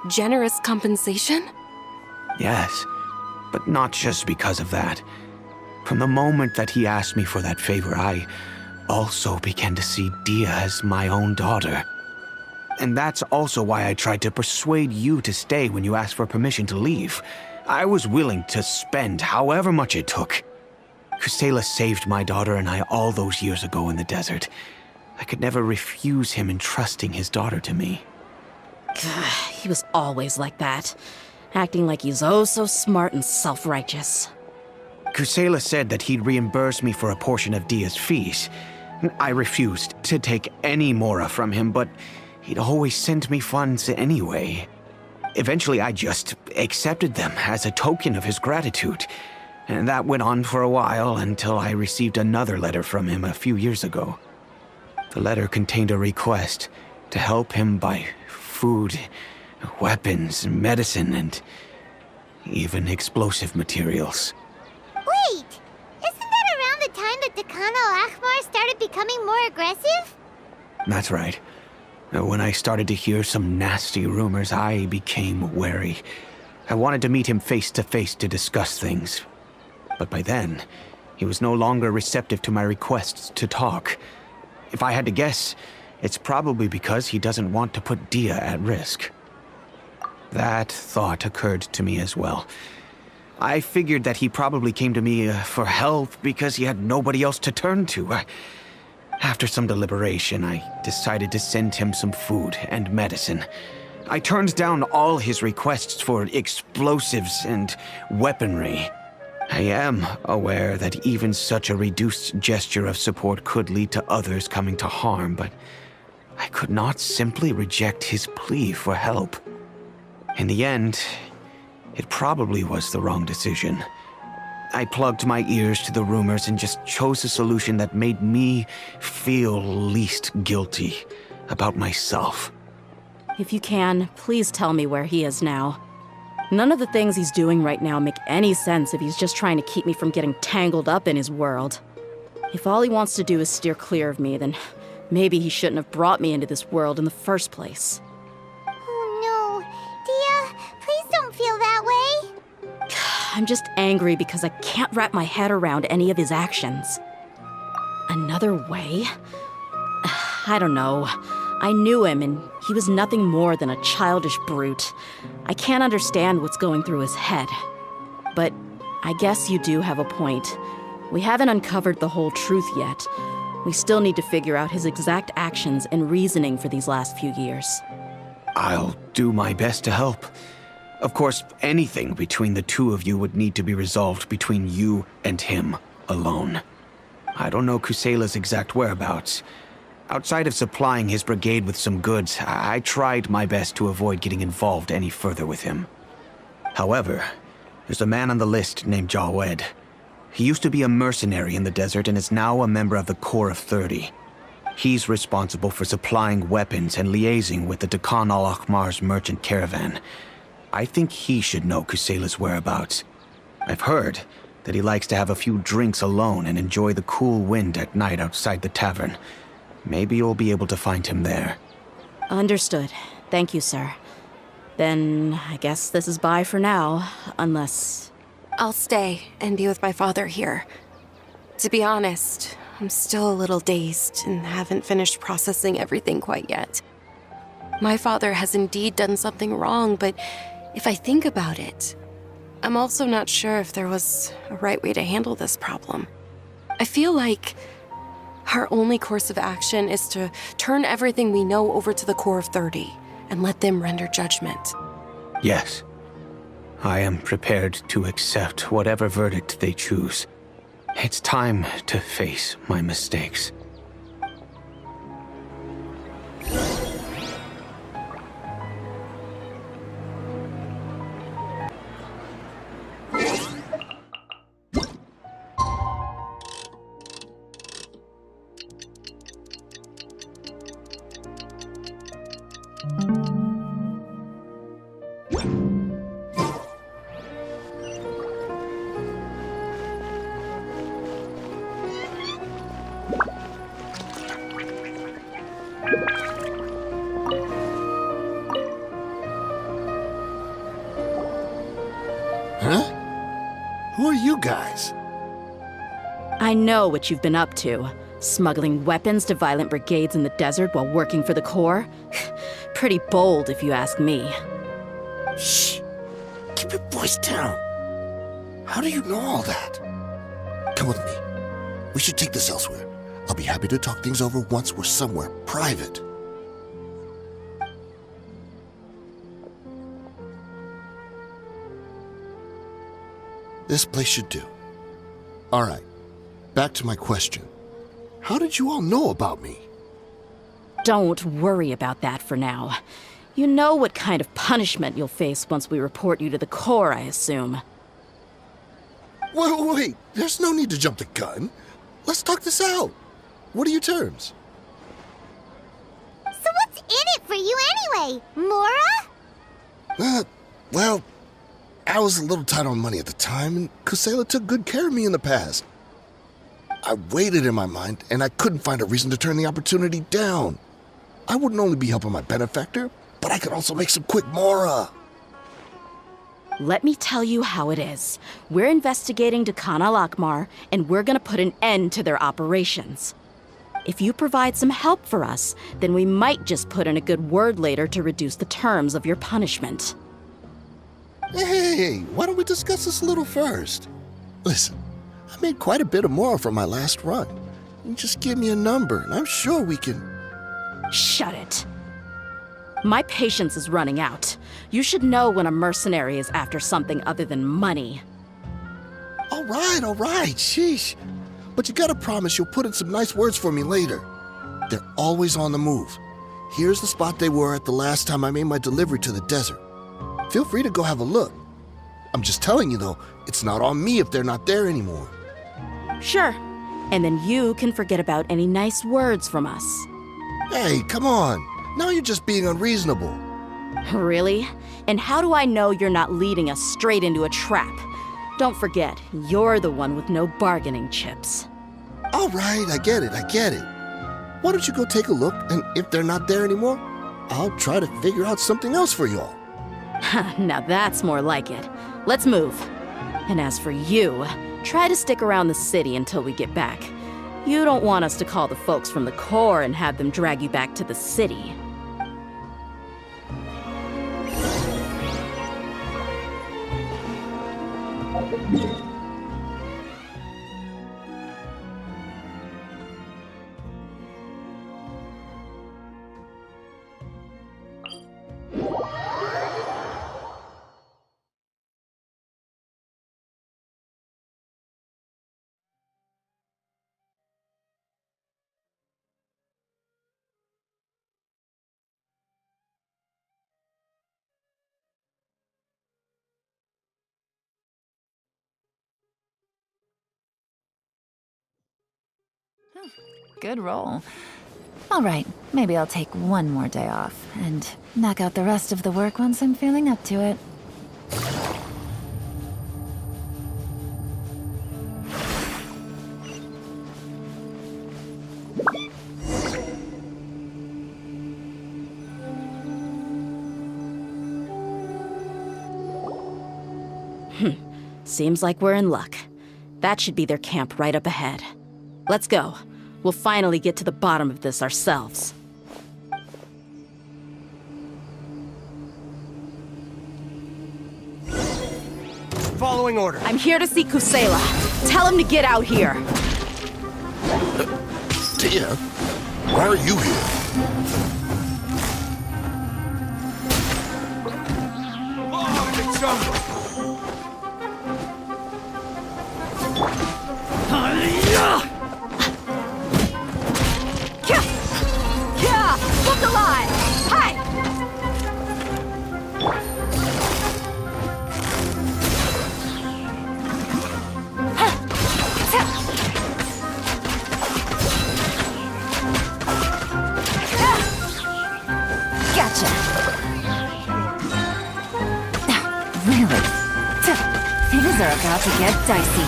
generous compensation? Yes, but not just because of that. From the moment that he asked me for that favor, I also began to see Dehya as my own daughter. And that's also why I tried to persuade you to stay when you asked for permission to leave. I was willing to spend however much it took. Kusela saved my daughter and I all those years ago in the desert. I could never refuse him entrusting his daughter to me. He was always like that, acting like he's oh so smart and self-righteous. Kusela said that he'd reimburse me for a portion of Dehya's fees. I refused to take any mora from him, but he'd always sent me funds anyway. Eventually, I just accepted them as a token of his gratitude. And that went on for a while until I received another letter from him a few years ago. The letter contained a request to help him buy food, weapons, medicine, and even explosive materials. Wait! Isn't that around the time that Dekan al-Ahmar started becoming more aggressive? That's right. When I started to hear some nasty rumors, I became wary. I wanted to meet him face to face to discuss things. But by then, he was no longer receptive to my requests to talk. If I had to guess, it's probably because he doesn't want to put Dehya at risk. That thought occurred to me as well. I figured that he probably came to me for help because he had nobody else to turn to. After some deliberation, I decided to send him some food and medicine. I turned down all his requests for explosives and weaponry. I am aware that even such a reduced gesture of support could lead to others coming to harm, but I could not simply reject his plea for help. In the end, it probably was the wrong decision. I plugged my ears to the rumors and just chose a solution that made me feel least guilty about myself. If you can, please tell me where he is now. None of the things he's doing right now make any sense if he's just trying to keep me from getting tangled up in his world. If all he wants to do is steer clear of me, then maybe he shouldn't have brought me into this world in the first place. Oh no. Dehya, please don't feel that way. I'm just angry because I can't wrap my head around any of his actions. Another way? I don't know. I knew him, and he was nothing more than a childish brute. I can't understand what's going through his head. But I guess you do have a point. We haven't uncovered the whole truth yet. We still need to figure out his exact actions and reasoning for these last few years. I'll do my best to help. Of course, anything between the two of you would need to be resolved between you and him alone. I don't know Kusela's exact whereabouts. Outside of supplying his brigade with some goods, I tried my best to avoid getting involved any further with him. However, there's a man on the list named Jawed. He used to be a mercenary in the desert and is now a member of the Corps of 30. He's responsible for supplying weapons and liaising with the Dakan al-Akhmar's merchant caravan. I think he should know Kusela's whereabouts. I've heard that he likes to have a few drinks alone and enjoy the cool wind at night outside the tavern. Maybe you'll be able to find him there. Understood. Thank you, sir. Then I guess this is bye for now, unless... I'll stay and be with my father here. To be honest, I'm still a little dazed and haven't finished processing everything quite yet. My father has indeed done something wrong, but if I think about it, I'm also not sure if there was a right way to handle this problem. I feel like our only course of action is to turn everything we know over to the Corps of 30 and let them render judgment. Yes. I am prepared to accept whatever verdict they choose. It's time to face my mistakes. Who are you guys? I know what you've been up to. Smuggling weapons to violent brigades in the desert while working for the Corps? Pretty bold, if you ask me. Shh! Keep your voice down. How do you know all that? Come with me. We should take this elsewhere. I'll be happy to talk things over once we're somewhere private. This place should do. All right, back to my question. How did you all know about me? Don't worry about that for now. You know what kind of punishment you'll face once we report you to the Corps, I assume. Wait, there's no need to jump the gun. Let's talk this out. What are your terms? So what's in it for you anyway, Mora? Well, I was a little tight on money at the time, and Kusela took good care of me in the past. I waited in my mind, and I couldn't find a reason to turn the opportunity down. I wouldn't only be helping my benefactor, but I could also make some quick Mora. Let me tell you how it is. We're investigating Dekhan al-Akmar, and we're gonna put an end to their operations. If you provide some help for us, then we might just put in a good word later to reduce the terms of your punishment. Hey, why don't we discuss this a little first? Listen, I made quite a bit of Mora from my last run. You just give me a number, and I'm sure we can... Shut it. My patience is running out. You should know when a mercenary is after something other than money. All right, sheesh. But you gotta promise you'll put in some nice words for me later. They're always on the move. Here's the spot they were at the last time I made my delivery to the desert. Feel free to go have a look. I'm just telling you though, it's not on me if they're not there anymore. Sure. And then you can forget about any nice words from us. Hey, come on. Now you're just being unreasonable. Really? And how do I know you're not leading us straight into a trap? Don't forget, you're the one with no bargaining chips. All right, I get it. Why don't you go take a look, and if they're not there anymore, I'll try to figure out something else for y'all. Now that's more like it. Let's move. And as for you, try to stick around the city until we get back. You don't want us to call the folks from the Corps and have them drag you back to the city. Good roll. All right, maybe I'll take one more day off and knock out the rest of the work once I'm feeling up to it. Seems like we're in luck. That should be their camp right up ahead. Let's go. We'll finally get to the bottom of this ourselves. Following order. I'm here to see Kusela. Tell him to get out here. Dehya, why are you here? Look alive! Hi! Gotcha. Really? Things are about to get dicey.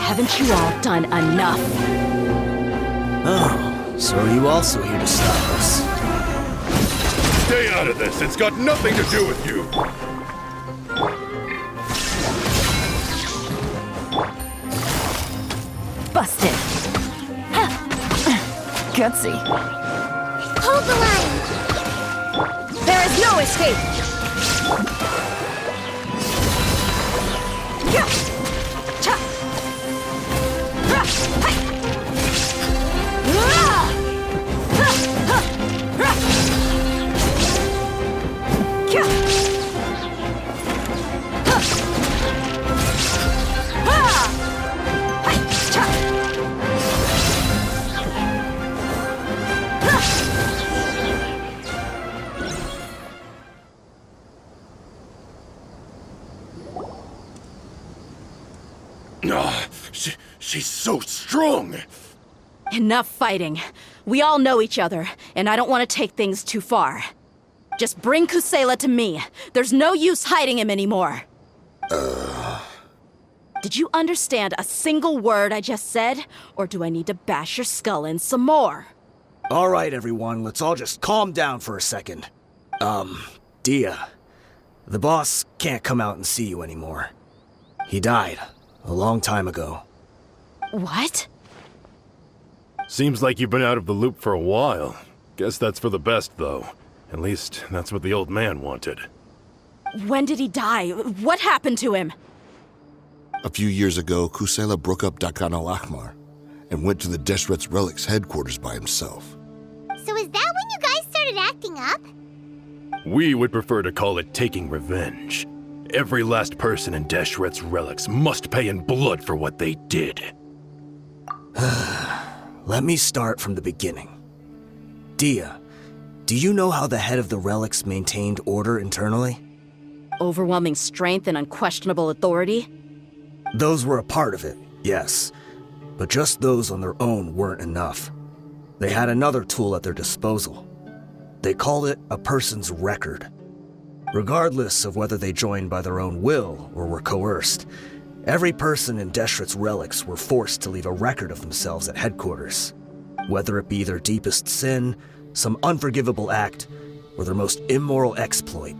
Haven't you all done enough? Oh, so are you also here to stop us? Stay out of this. It's got nothing to do with you. Busted. Gutsy. Hold the line! There is no escape! She's so strong. Enough fighting. We all know each other, and I don't want to take things too far. Just bring Kusela to me. There's no use hiding him anymore. Did you understand a single word I just said? Or do I need to bash your skull in some more? All right, everyone, let's all just calm down for a second. Dehya, the boss can't come out and see you anymore. He died a long time ago. What? Seems like you've been out of the loop for a while. Guess that's for the best, though. At least, that's what the old man wanted. When did he die? What happened to him? A few years ago, Kusela broke up Dakan al-Ahmar and went to the Deshret's Relics headquarters by himself. So is that when you guys started acting up? We would prefer to call it taking revenge. Every last person in Deshret's Relics must pay in blood for what they did. Let me start from the beginning. Dehya, do you know how the head of the Relics maintained order internally? Overwhelming strength and unquestionable authority? Those were a part of it, yes. But just those on their own weren't enough. They had another tool at their disposal. They called it a person's record. Regardless of whether they joined by their own will or were coerced, every person in Deshret's Relics were forced to leave a record of themselves at headquarters. Whether it be their deepest sin, some unforgivable act, or their most immoral exploit,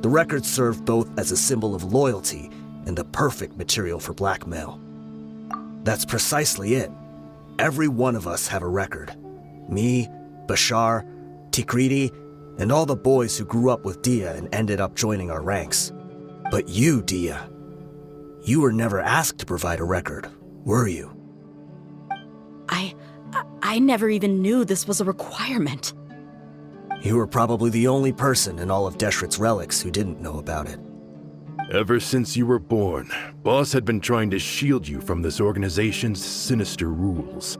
the record served both as a symbol of loyalty and the perfect material for blackmail. That's precisely it. Every one of us have a record. Me, Bashar, Tikriti, and all the boys who grew up with Dehya and ended up joining our ranks. But you, Dehya, you were never asked to provide a record, were you? I never even knew this was a requirement. You were probably the only person in all of Deshret's Relics who didn't know about it. Ever since you were born, Boss had been trying to shield you from this organization's sinister rules.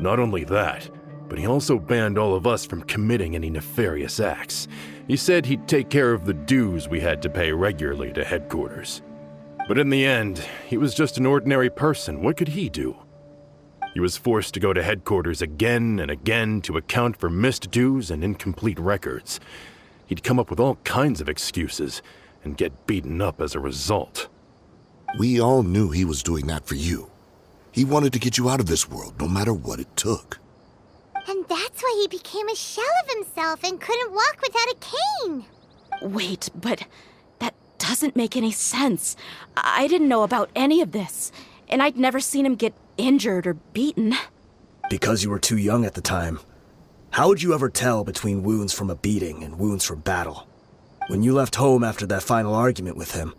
Not only that, but he also banned all of us from committing any nefarious acts. He said he'd take care of the dues we had to pay regularly to headquarters. But in the end, he was just an ordinary person. What could he do? He was forced to go to headquarters again and again to account for missed dues and incomplete records. He'd come up with all kinds of excuses and get beaten up as a result. We all knew he was doing that for you. He wanted to get you out of this world, no matter what it took. And that's why he became a shell of himself and couldn't walk without a cane. Wait, but that doesn't make any sense. I didn't know about any of this, and I'd never seen him get injured or beaten. Because you were too young at the time. How would you ever tell between wounds from a beating and wounds from battle? When you left home after that final argument with him,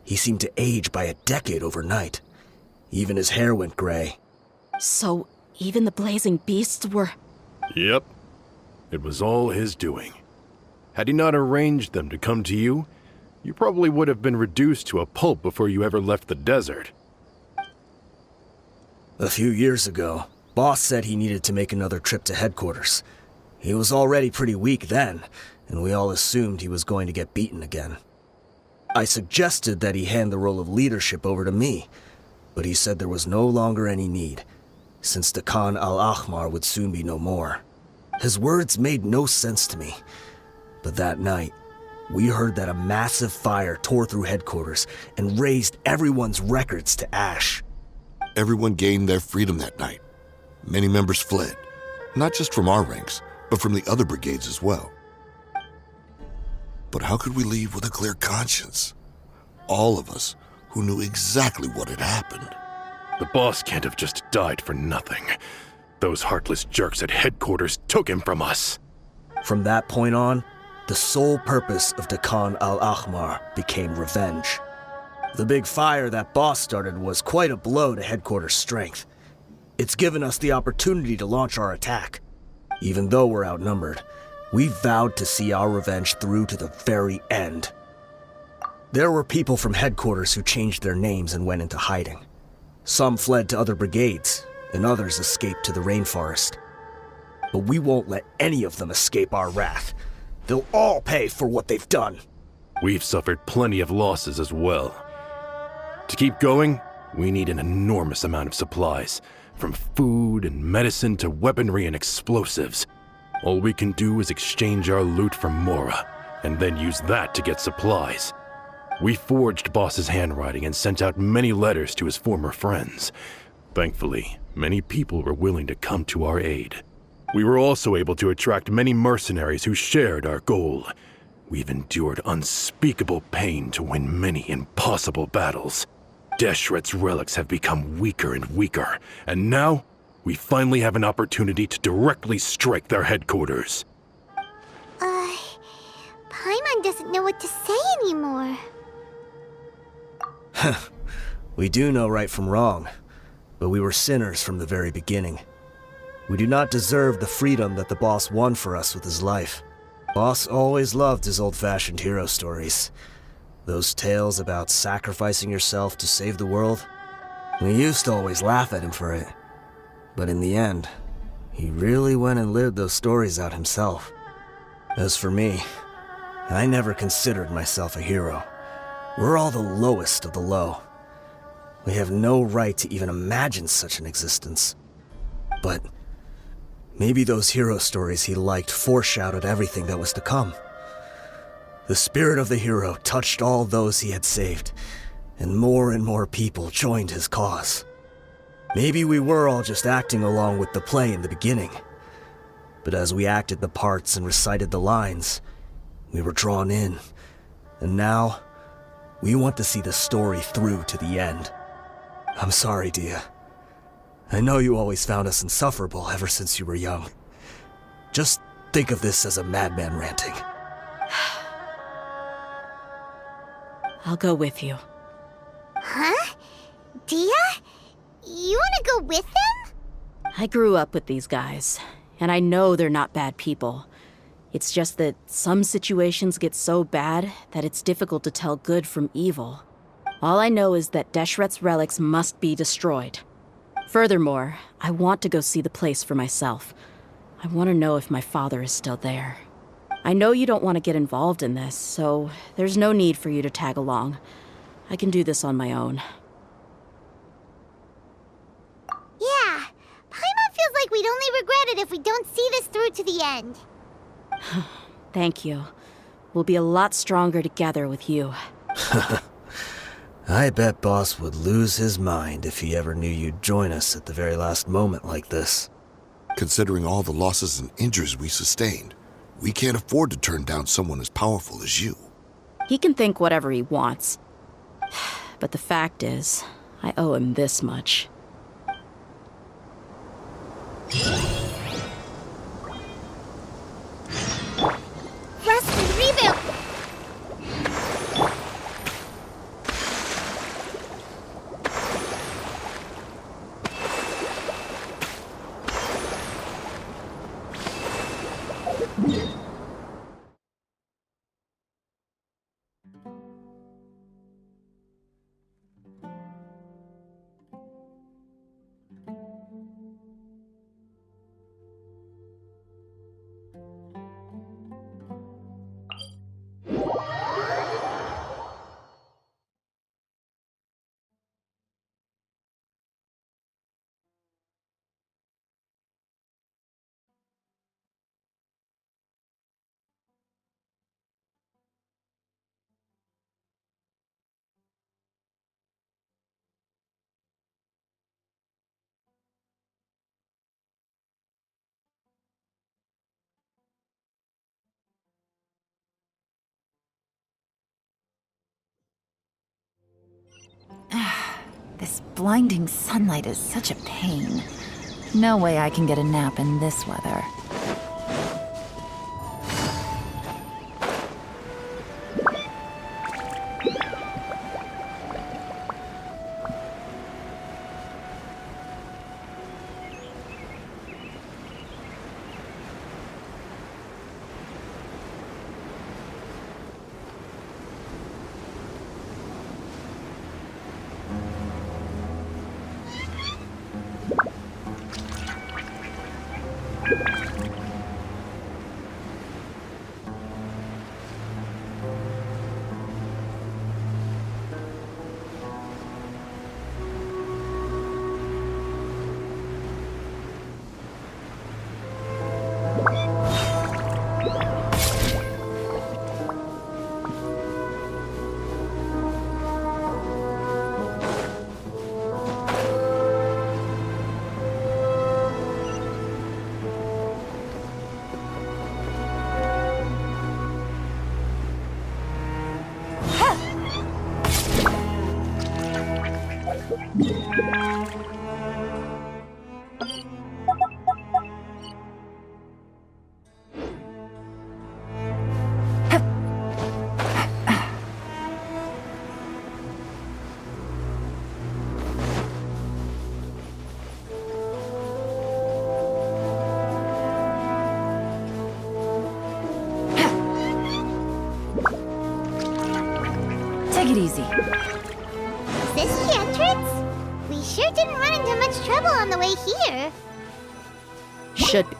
he seemed to age by a decade overnight. Even his hair went gray. So, even the blazing beasts were... Yep. It was all his doing. Had he not arranged them to come to you, you probably would have been reduced to a pulp before you ever left the desert. A few years ago, Boss said he needed to make another trip to headquarters. He was already pretty weak then, and we all assumed he was going to get beaten again. I suggested that he hand the role of leadership over to me, but he said there was no longer any need, since Dakan al-Ahmar would soon be no more. His words made no sense to me, but that night, we heard that a massive fire tore through headquarters and razed everyone's records to ash. Everyone gained their freedom that night. Many members fled, not just from our ranks, but from the other brigades as well. But how could we leave with a clear conscience? All of us who knew exactly what had happened. The boss can't have just died for nothing. Those heartless jerks at headquarters took him from us. From that point on, the sole purpose of Dakan al-Ahmar became revenge. The big fire that Boss started was quite a blow to headquarters' strength. It's given us the opportunity to launch our attack. Even though we're outnumbered, we vowed to see our revenge through to the very end. There were people from headquarters who changed their names and went into hiding. Some fled to other brigades, and others escaped to the rainforest. But we won't let any of them escape our wrath. They'll all pay for what they've done. We've suffered plenty of losses as well. To keep going, we need an enormous amount of supplies, from food and medicine to weaponry and explosives. All we can do is exchange our loot for Mora, and then use that to get supplies. We forged Boss's handwriting and sent out many letters to his former friends. Thankfully, many people were willing to come to our aid. We were also able to attract many mercenaries who shared our goal. We've endured unspeakable pain to win many impossible battles. Deshret's relics have become weaker and weaker, and now we finally have an opportunity to directly strike their headquarters. Paimon doesn't know what to say anymore. We do know right from wrong, but we were sinners from the very beginning. We do not deserve the freedom that the boss won for us with his life. Boss always loved his old-fashioned hero stories. Those tales about sacrificing yourself to save the world. We used to always laugh at him for it. But in the end, he really went and lived those stories out himself. As for me, I never considered myself a hero. We're all the lowest of the low. We have no right to even imagine such an existence. But maybe those hero stories he liked foreshadowed everything that was to come. The spirit of the hero touched all those he had saved, and more people joined his cause. Maybe we were all just acting along with the play in the beginning. But as we acted the parts and recited the lines, we were drawn in. And now, we want to see the story through to the end. I'm sorry, Dehya. I know you always found us insufferable ever since you were young. Just think of this as a madman ranting. I'll go with you. Huh? Dehya? You wanna go with them? I grew up with these guys, and I know they're not bad people. It's just that some situations get so bad that it's difficult to tell good from evil. All I know is that Deshret's relics must be destroyed. Furthermore, I want to go see the place for myself. I want to know if my father is still there. I know you don't want to get involved in this, so there's no need for you to tag along. I can do this on my own. Yeah, Paimon feels like we'd only regret it if we don't see this through to the end. Thank you. We'll be a lot stronger together with you. I bet Boss would lose his mind if he ever knew you'd join us at the very last moment like this. Considering all the losses and injuries we sustained, we can't afford to turn down someone as powerful as you. He can think whatever he wants. But the fact is, I owe him this much. Rest and rebuild! This blinding sunlight is such a pain. No way I can get a nap in this weather. Take it easy. Is this the entrance? We sure didn't run into much trouble on the way here. Should be.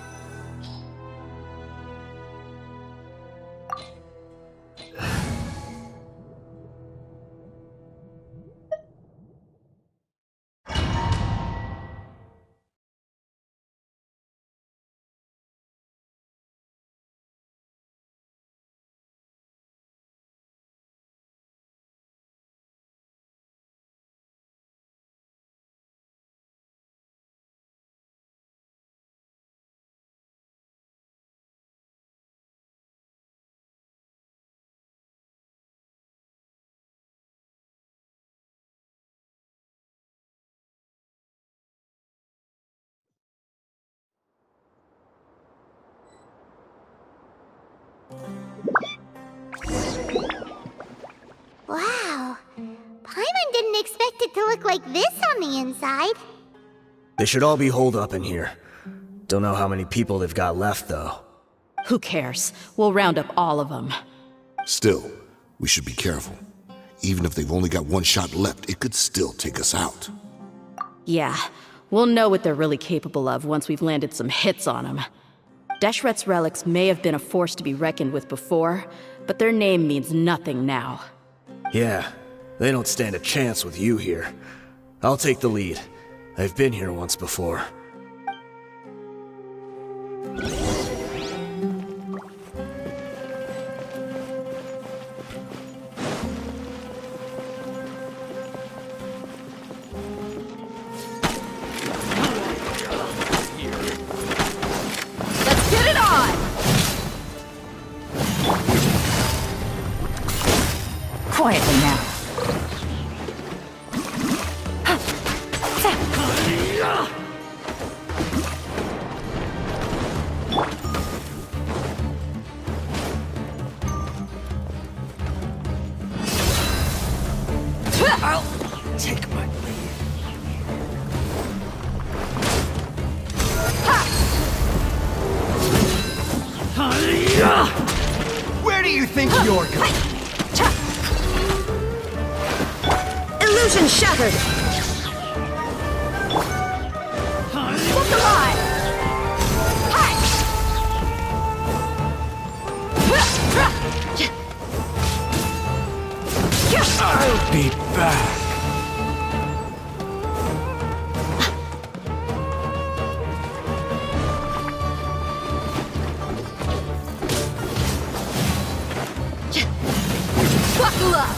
Wow. Paimon didn't expect it to look like this on the inside. They should all be holed up in here. Don't know how many people they've got left, though. Who cares? We'll round up all of them. Still, we should be careful. Even if they've only got one shot left, it could still take us out. Yeah, we'll know what they're really capable of once we've landed some hits on them. Deshret's relics may have been a force to be reckoned with before, but their name means nothing now. Yeah, they don't stand a chance with you here. I'll take the lead. I've been here once before. Let's get it on! Quietly now. I'll take my lead. Where do you think you're going? Illusion shattered! Look alive! I'll be back. Buckle up!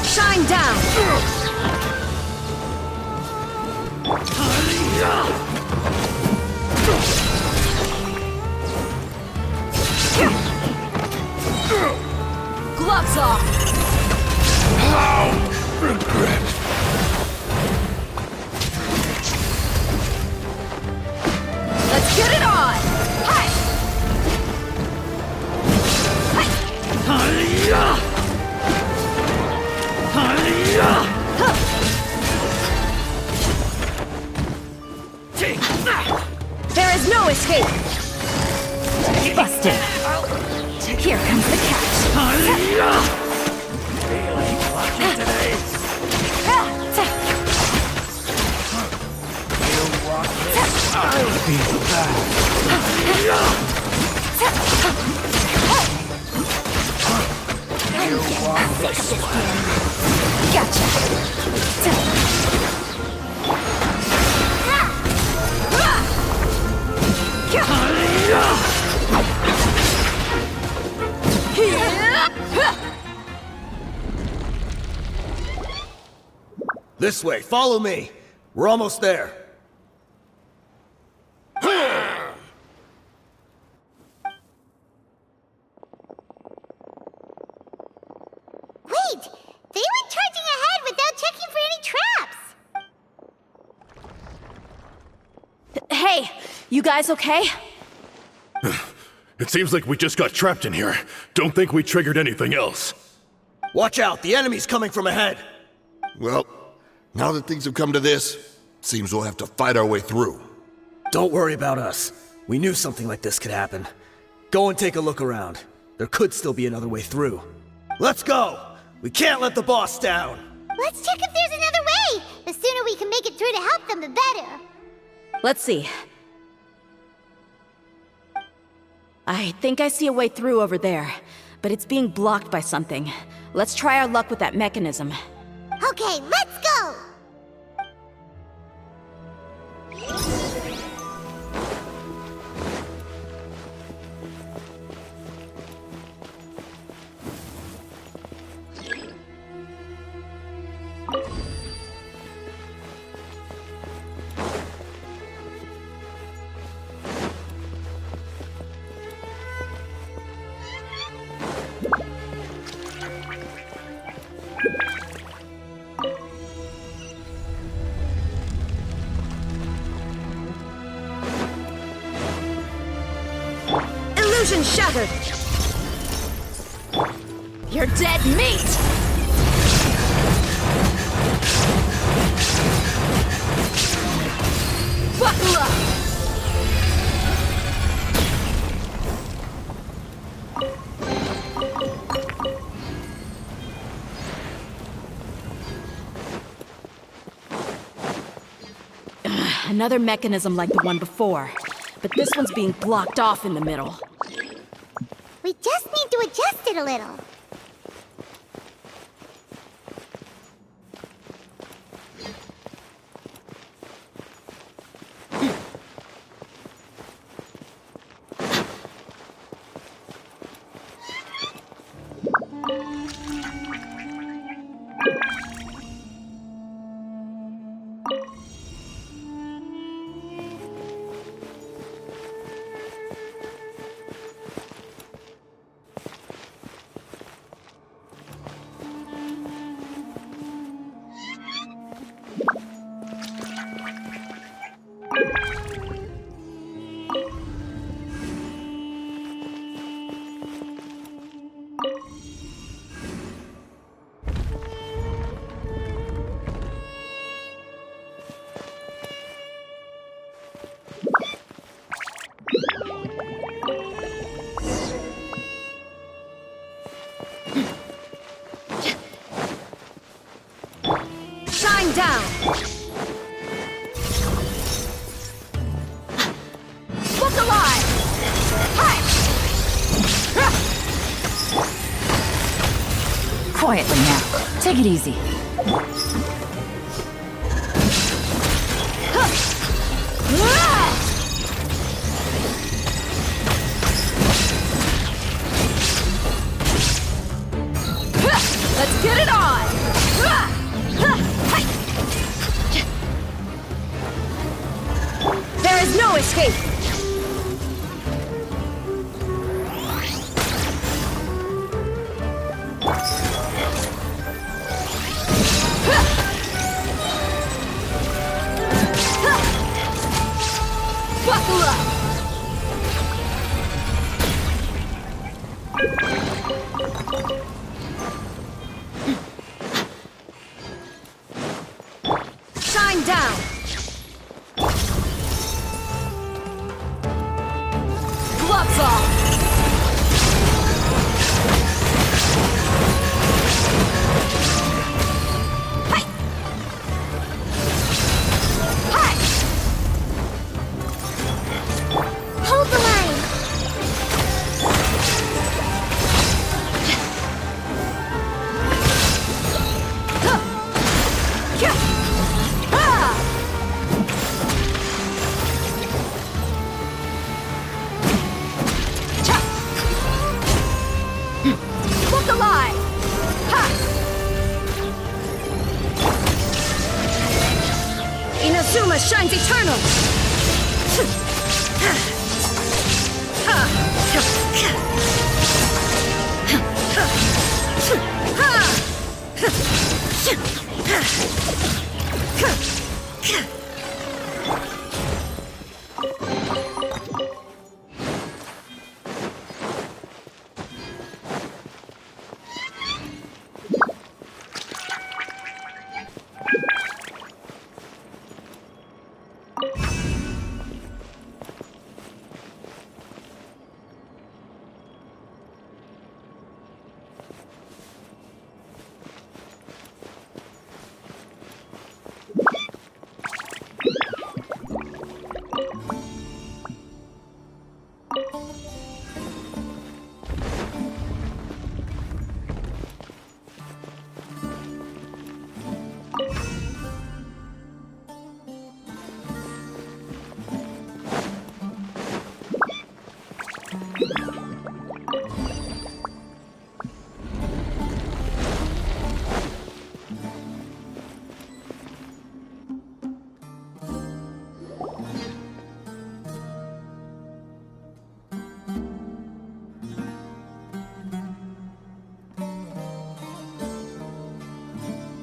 Shine down! Gloves off! Regret. Let's get it on! Hi! There is no escape! Busted. Here comes the catch. I'll be back. This way, follow me. We're almost there. Wait! They went charging ahead without checking for any traps! Hey, you guys okay? It seems like we just got trapped in here. Don't think we triggered anything else. Watch out, the enemy's coming from ahead! Well, now that things have come to this, seems we'll have to fight our way through. Don't worry about us. We knew something like this could happen. Go and take a look around. There could still be another way through. Let's go! We can't let the boss down! Let's check if there's another way! The sooner we can make it through to help them, the better! Let's see. I think I see a way through over there, but it's being blocked by something. Let's try our luck with that mechanism. Okay, let's go! Illusion shattered! You're dead meat! Buckle up! Another mechanism like the one before, but this one's being blocked off in the middle. We just need to adjust it a little. Shine down! Look alive! Quietly now. Take it easy. Let's get it on! There is no escape! Buckle up! Shine down! Gloves off! Hi! Hi! Hold the line! Look alive! Ha! Inazuma shines eternal!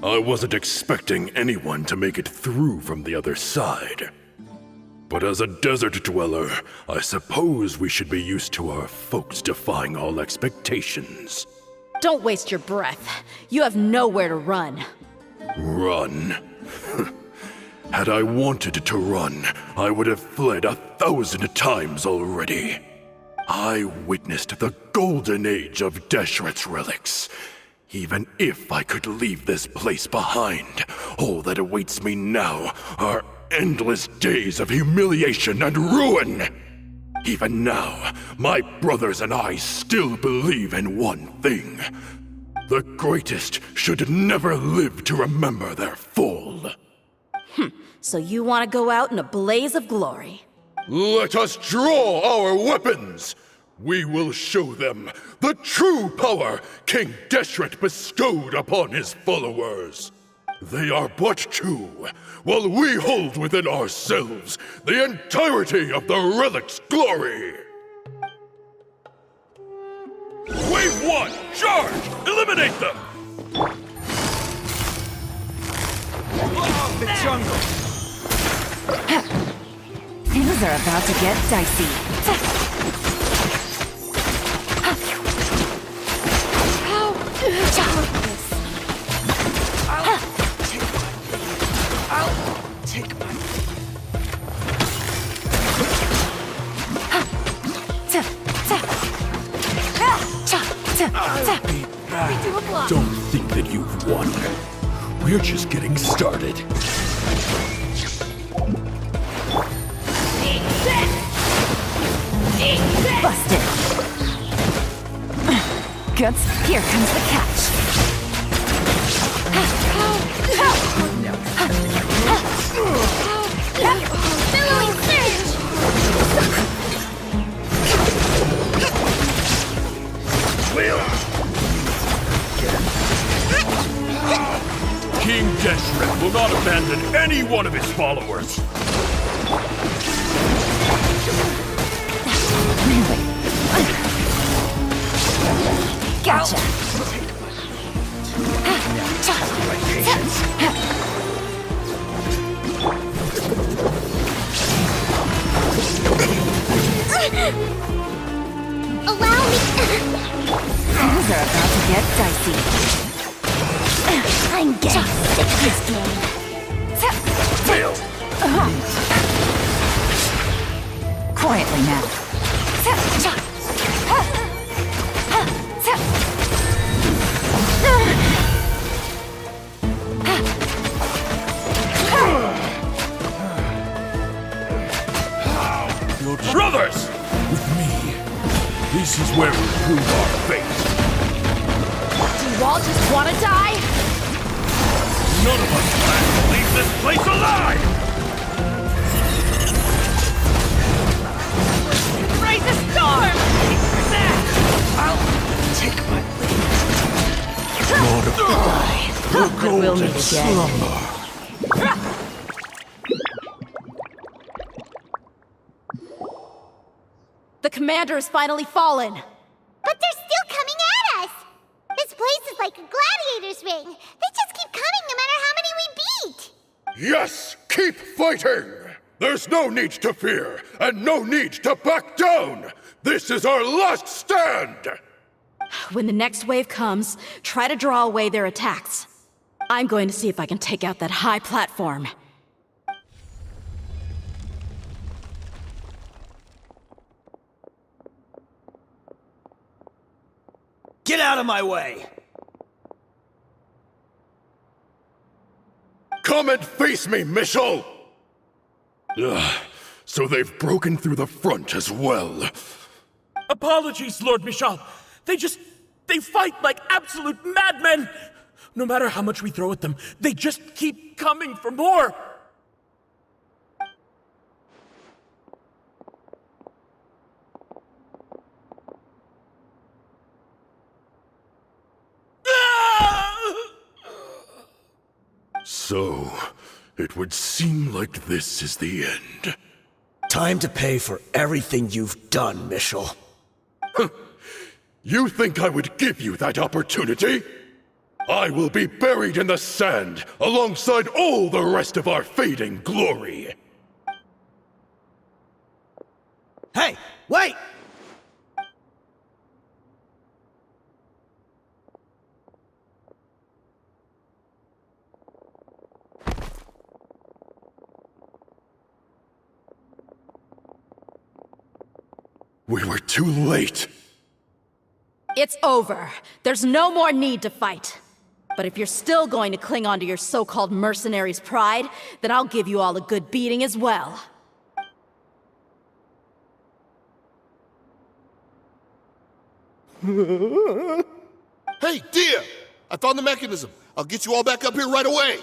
I wasn't expecting anyone to make it through from the other side. But as a desert dweller, I suppose we should be used to our folks defying all expectations. Don't waste your breath. You have nowhere to run. Run? Had I wanted to run, I would have fled 1,000 times already. I witnessed the golden age of Deshret's relics. Even if I could leave this place behind, all that awaits me now are endless days of humiliation and ruin. Even now, my brothers and I still believe in one thing. The greatest should never live to remember their fall. So you want to go out in a blaze of glory? Let us draw our weapons! We will show them the true power King Deshret bestowed upon his followers. They are but two, while we hold within ourselves the entirety of the relic's glory. Wave 1, charge! Eliminate them! The jungle! Things are about to get dicey. Don't think that you've won. We're just getting started. Busted. Guts, here comes the catch. Billowing surge! King Deshret will not abandon any one of his followers. Really? Gotcha. Allow me. Things are about to get dicey. I'm getting sick of this game. Quietly now. Brothers! With me, this is where we prove our fate. Do you all just want to die? None of us plan to leave this place alive! Raise a storm! I'll take my leave. Lord of the Die. The We'll meet golden again. slumber. The commander has finally fallen. But they're still coming at us! This place is like a gladiator Initiator's ring. They just keep coming no matter how many we beat. Yes, keep fighting! There's no need to fear, and no need to back down! This is our last stand! When the next wave comes, try to draw away their attacks. I'm going to see if I can take out that high platform. Get out of my way! Come and face me, Michel! Ugh, so they've broken through the front as well. Apologies, Lord Michal. They fight like absolute madmen! No matter how much we throw at them, they just keep coming for more! So, it would seem like this is the end. Time to pay for everything you've done, Michel. You think I would give you that opportunity? I will be buried in the sand alongside all the rest of our fading glory. Hey, wait! We were too late. It's over. There's no more need to fight. But if you're still going to cling on to your so-called mercenary's pride, then I'll give you all a good beating as well. Hey, Dehya! I found the mechanism. I'll get you all back up here right away.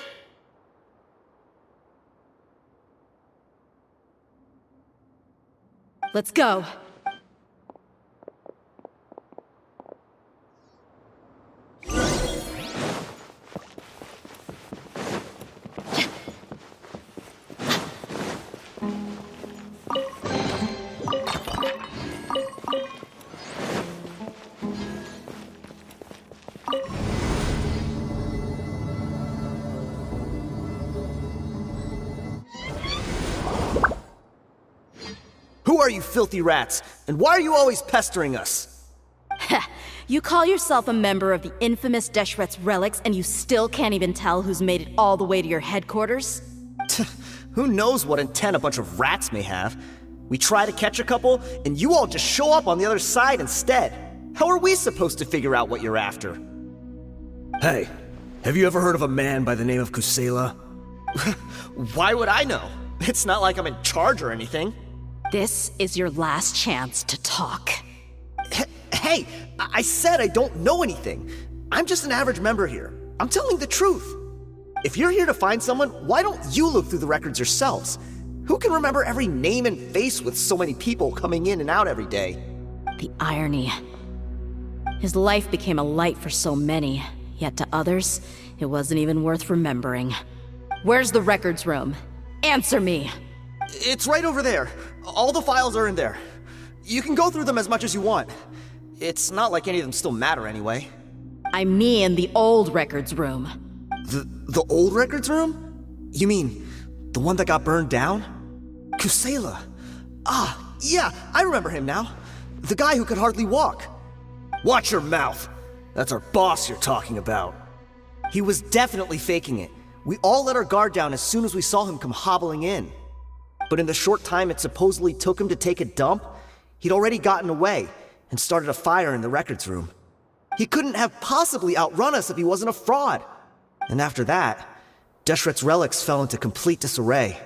Let's go. Who are you filthy rats? And why are you always pestering us? You call yourself a member of the infamous Deshret's relics, and you still can't even tell who's made it all the way to your headquarters? Who knows what intent a bunch of rats may have? We try to catch a couple, and you all just show up on the other side instead. How are we supposed to figure out what you're after? Hey, have you ever heard of a man by the name of Kusela? Why would I know? It's not like I'm in charge or anything. This is your last chance to talk. Hey, I said I don't know anything. I'm just an average member here. I'm telling the truth. If you're here to find someone, why don't you look through the records yourselves? Who can remember every name and face with so many people coming in and out every day? The irony. His life became a light for so many, yet to others, it wasn't even worth remembering. Where's the records room? Answer me! It's right over there. All the files are in there. You can go through them as much as you want. It's not like any of them still matter anyway. I mean the old records room. The old records room? You mean the one that got burned down? Kusela. Ah, yeah, I remember him now. The guy who could hardly walk. Watch your mouth. That's our boss you're talking about. He was definitely faking it. We all let our guard down as soon as we saw him come hobbling in. But in the short time it supposedly took him to take a dump, he'd already gotten away and started a fire in the records room. He couldn't have possibly outrun us if he wasn't a fraud. And after that, Deshret's relics fell into complete disarray.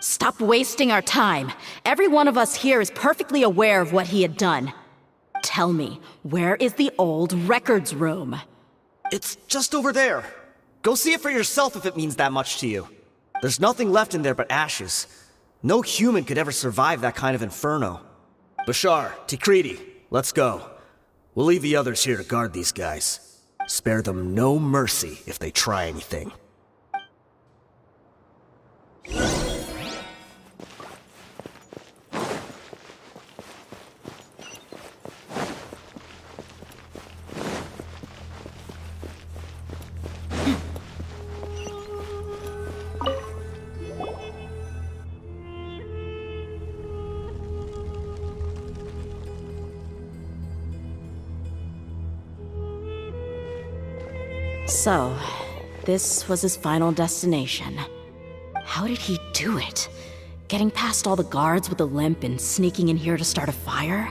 Stop wasting our time. Every one of us here is perfectly aware of what he had done. Tell me, where is the old records room? It's just over there. Go see it for yourself if it means that much to you. There's nothing left in there but ashes. No human could ever survive that kind of inferno. Bashar, Tikriti, let's go. We'll leave the others here to guard these guys. Spare them no mercy if they try anything. So, this was his final destination. How did he do it? Getting past all the guards with a limp and sneaking in here to start a fire?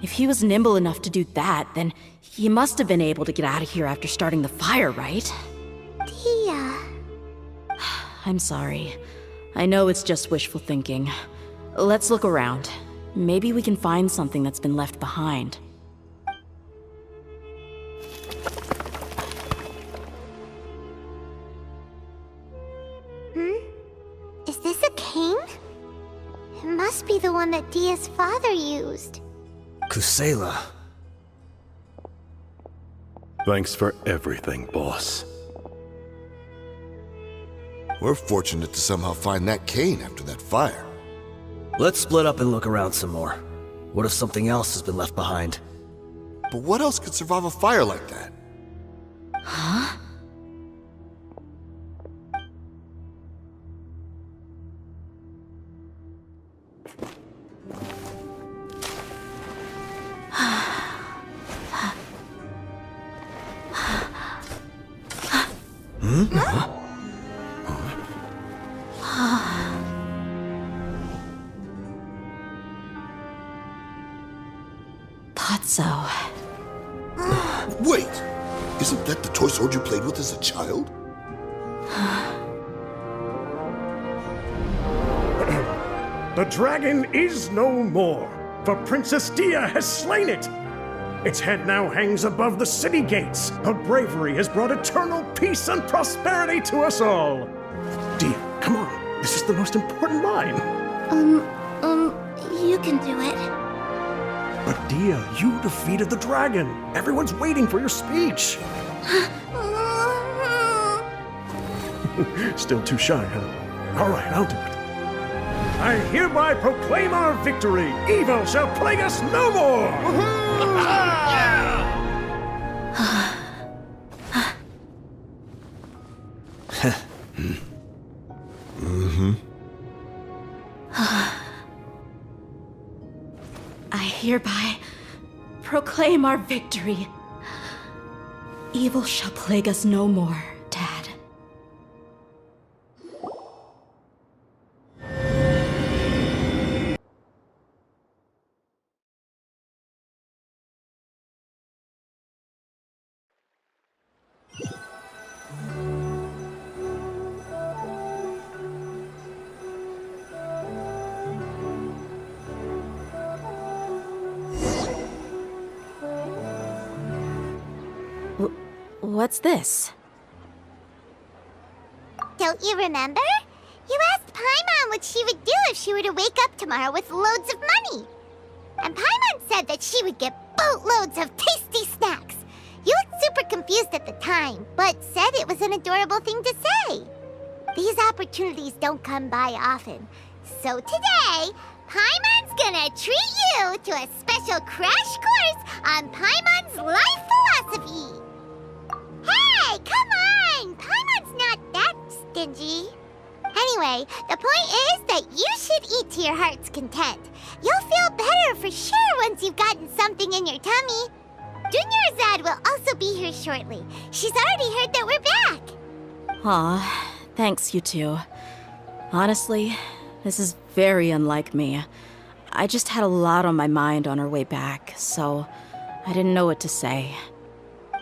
If he was nimble enough to do that, then he must have been able to get out of here after starting the fire, right? Dehya. I'm sorry. I know it's just wishful thinking. Let's look around. Maybe we can find something that's been left behind. Is this a cane? It must be the one that Dehya's father used. Kusela. Thanks for everything, boss. We're fortunate to somehow find that cane after that fire. Let's split up and look around some more. What if something else has been left behind? But what else could survive a fire like that? Huh? Thought so. Wait! Isn't that the toy sword you played with as a child? The dragon is no more, for Princess Dehya has slain it. Its head now hangs above the city gates. Her bravery has brought eternal peace and prosperity to us all. Dehya, come on. This is the most important line. You can do it. But Dehya, you defeated the dragon. Everyone's waiting for your speech. Still too shy, huh? All right, I'll do it. I hereby proclaim our victory. Evil shall plague us no more. I hereby proclaim our victory. Evil shall plague us no more, Dad. What's this? Don't you remember? You asked Paimon what she would do if she were to wake up tomorrow with loads of money. And Paimon said that she would get boatloads of tasty snacks. You looked super confused at the time, but said it was an adorable thing to say. These opportunities don't come by often. So today, Paimon's gonna treat you to a special crash course on Paimon's life philosophy. Hey, come on! Paimon's not that stingy. Anyway, the point is that you should eat to your heart's content. You'll feel better for sure once you've gotten something in your tummy. Dunyarzad will also be here shortly. She's already heard that we're back. Aw, thanks, you two. Honestly, this is very unlike me. I just had a lot on my mind on our way back, so I didn't know what to say.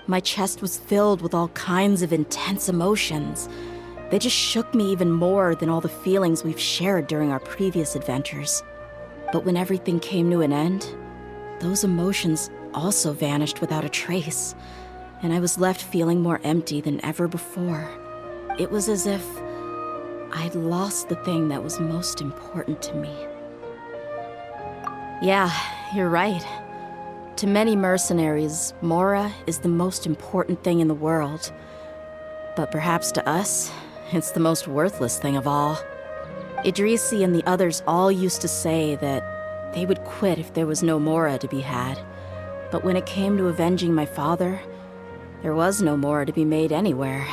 My chest was filled with all kinds of intense emotions. They just shook me even more than all the feelings we've shared during our previous adventures. But when everything came to an end, those emotions also vanished without a trace, and I was left feeling more empty than ever before. It was as if I'd lost the thing that was most important to me. Yeah, you're right. To many mercenaries, Mora is the most important thing in the world. But perhaps to us, it's the most worthless thing of all. Idrisi and the others all used to say that they would quit if there was no Mora to be had. But when it came to avenging my father, there was no Mora to be made anywhere.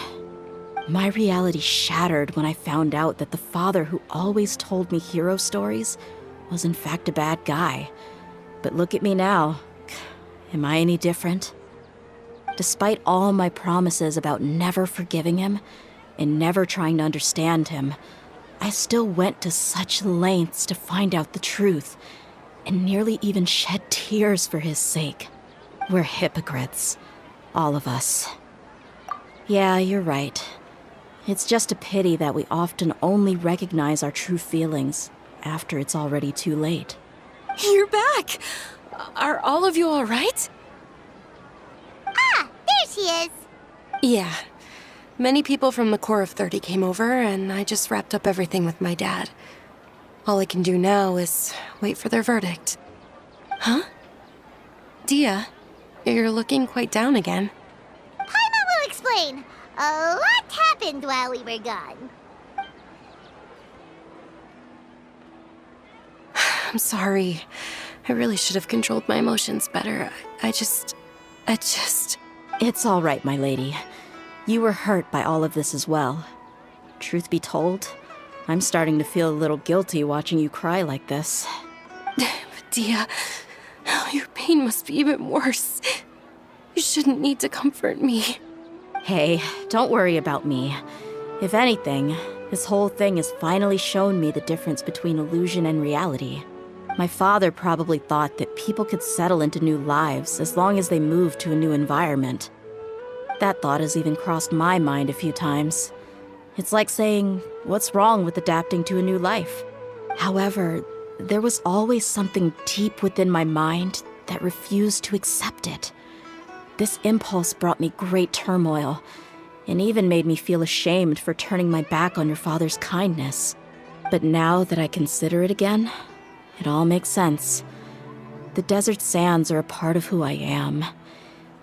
My reality shattered when I found out that the father who always told me hero stories was in fact a bad guy. But look at me now. Am I any different? Despite all my promises about never forgiving him and never trying to understand him, I still went to such lengths to find out the truth, and nearly even shed tears for his sake. We're hypocrites. All of us. Yeah, you're right. It's just a pity that we often only recognize our true feelings after it's already too late. You're back! Are all of you all right? Ah, there she is. Yeah. Many people from the Corps of 30 came over, and I just wrapped up everything with my dad. All I can do now is wait for their verdict. Huh? Dehya, you're looking quite down again. Paimon will explain. A lot happened while we were gone. I'm sorry. I really should have controlled my emotions better. I just... It's all right, my lady. You were hurt by all of this as well. Truth be told, I'm starting to feel a little guilty watching you cry like this. Dehya, your pain must be even worse. You shouldn't need to comfort me. Hey, don't worry about me. If anything, this whole thing has finally shown me the difference between illusion and reality. My father probably thought that people could settle into new lives as long as they moved to a new environment. That thought has even crossed my mind a few times. It's like saying, what's wrong with adapting to a new life? However, there was always something deep within my mind that refused to accept it. This impulse brought me great turmoil, and even made me feel ashamed for turning my back on your father's kindness. But now that I consider it again, it all makes sense. The desert sands are a part of who I am,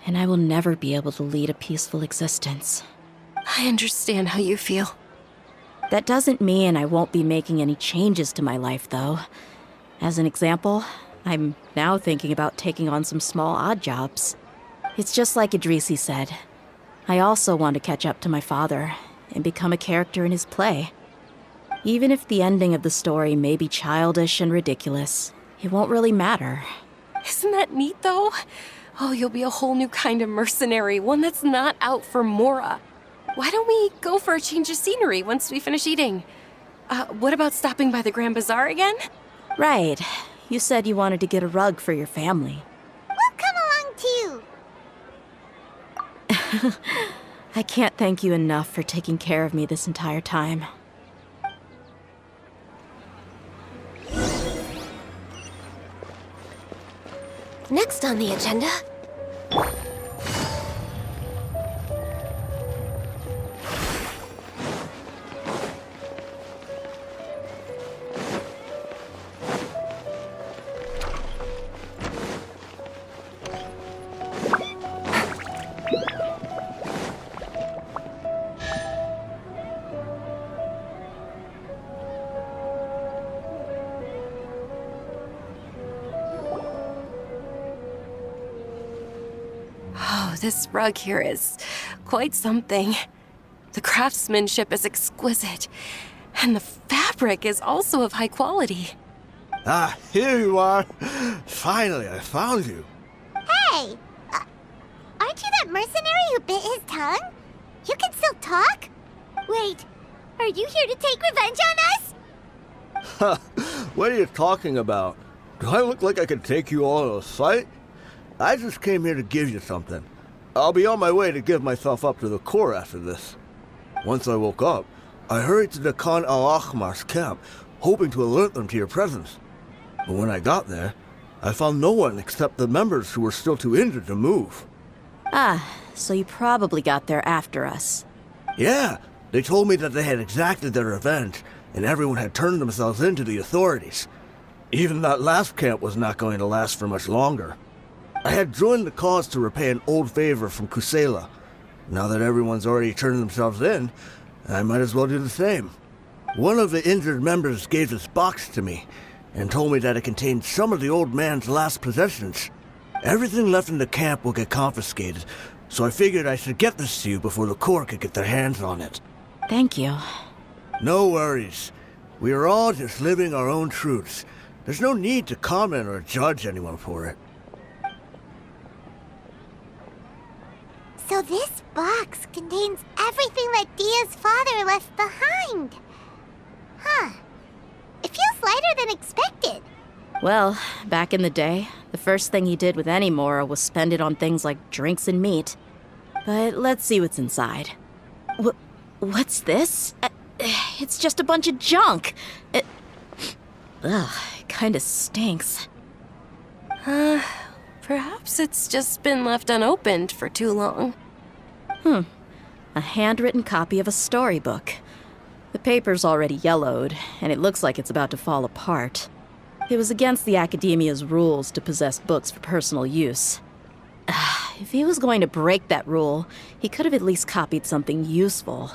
and I will never be able to lead a peaceful existence. I understand how you feel. That doesn't mean I won't be making any changes to my life, though. As an example, I'm now thinking about taking on some small odd jobs. It's just like Idrisi said. I also want to catch up to my father and become a character in his play. Even if the ending of the story may be childish and ridiculous, it won't really matter. Isn't that neat, though? Oh, you'll be a whole new kind of mercenary, one that's not out for Mora. Why don't we go for a change of scenery once we finish eating? What about stopping by the Grand Bazaar again? Right. You said you wanted to get a rug for your family. We'll come along too. I can't thank you enough for taking care of me this entire time. Next on the agenda... This rug here is quite something. The craftsmanship is exquisite, and the fabric is also of high quality. Ah, here you are. Finally, I found you. Hey! Aren't you that mercenary who bit his tongue? You can still talk? Wait, are you here to take revenge on us? What are you talking about? Do I look like I could take you all in a fight? I just came here to give you something. I'll be on my way to give myself up to the Corps after this. Once I woke up, I hurried to the Khan al-Ahmar's camp, hoping to alert them to your presence. But when I got there, I found no one except the members who were still too injured to move. Ah, so you probably got there after us. Yeah, they told me that they had exacted their revenge, and everyone had turned themselves in to the authorities. Even that last camp was not going to last for much longer. I had joined the cause to repay an old favor from Kusela. Now that everyone's already turned themselves in, I might as well do the same. One of the injured members gave this box to me, and told me that it contained some of the old man's last possessions. Everything left in the camp will get confiscated, so I figured I should get this to you before the Corps could get their hands on it. Thank you. No worries. We are all just living our own truths. There's no need to comment or judge anyone for it. So this box contains everything that Dia's father left behind. Huh. It feels lighter than expected. Well, back in the day, the first thing he did with any Mora was spend it on things like drinks and meat. But let's see what's inside. What's this? It's just a bunch of junk. It kinda stinks. Perhaps it's just been left unopened for too long. A handwritten copy of a storybook. The paper's already yellowed, and it looks like it's about to fall apart. It was against the Academia's rules to possess books for personal use. If he was going to break that rule, he could have at least copied something useful.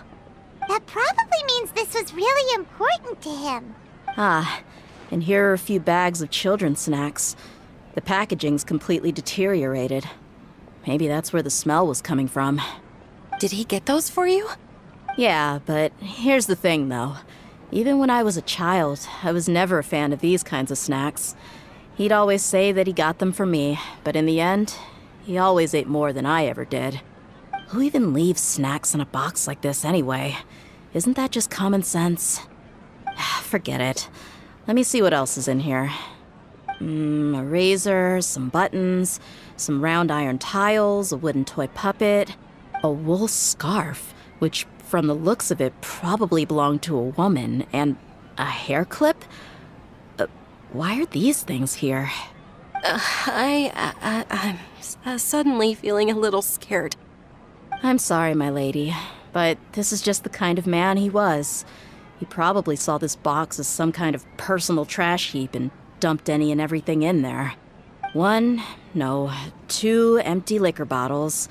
That probably means this was really important to him. And here are a few bags of children's snacks. The packaging's completely deteriorated. Maybe that's where the smell was coming from. Did he get those for you? Yeah, but here's the thing, though. Even when I was a child, I was never a fan of these kinds of snacks. He'd always say that he got them for me, but in the end, he always ate more than I ever did. Who even leaves snacks in a box like this anyway? Isn't that just common sense? Forget it. Let me see what else is in here. A razor, some buttons, some round iron tiles, a wooden toy puppet, a wool scarf, which from the looks of it probably belonged to a woman, and a hair clip? Why are these things here? I'm suddenly feeling a little scared. I'm sorry, my lady, but this is just the kind of man he was. He probably saw this box as some kind of personal trash heap and dumped any and everything in there. 2 empty liquor bottles.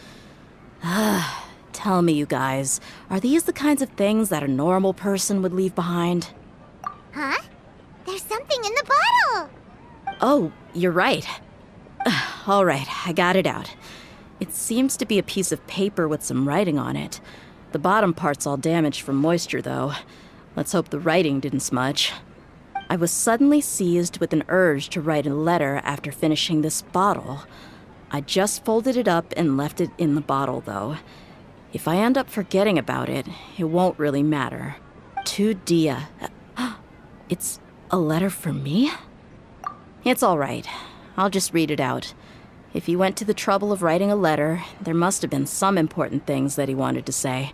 Tell me, you guys, are these the kinds of things that a normal person would leave behind? Huh? There's something in the bottle! Oh, you're right. All right, I got it out. It seems to be a piece of paper with some writing on it. The bottom part's all damaged from moisture, though. Let's hope the writing didn't smudge. I was suddenly seized with an urge to write a letter after finishing this bottle. I just folded it up and left it in the bottle, though. If I end up forgetting about it, it won't really matter. To Dehya. It's a letter for me? It's all right. I'll just read it out. If he went to the trouble of writing a letter, there must have been some important things that he wanted to say.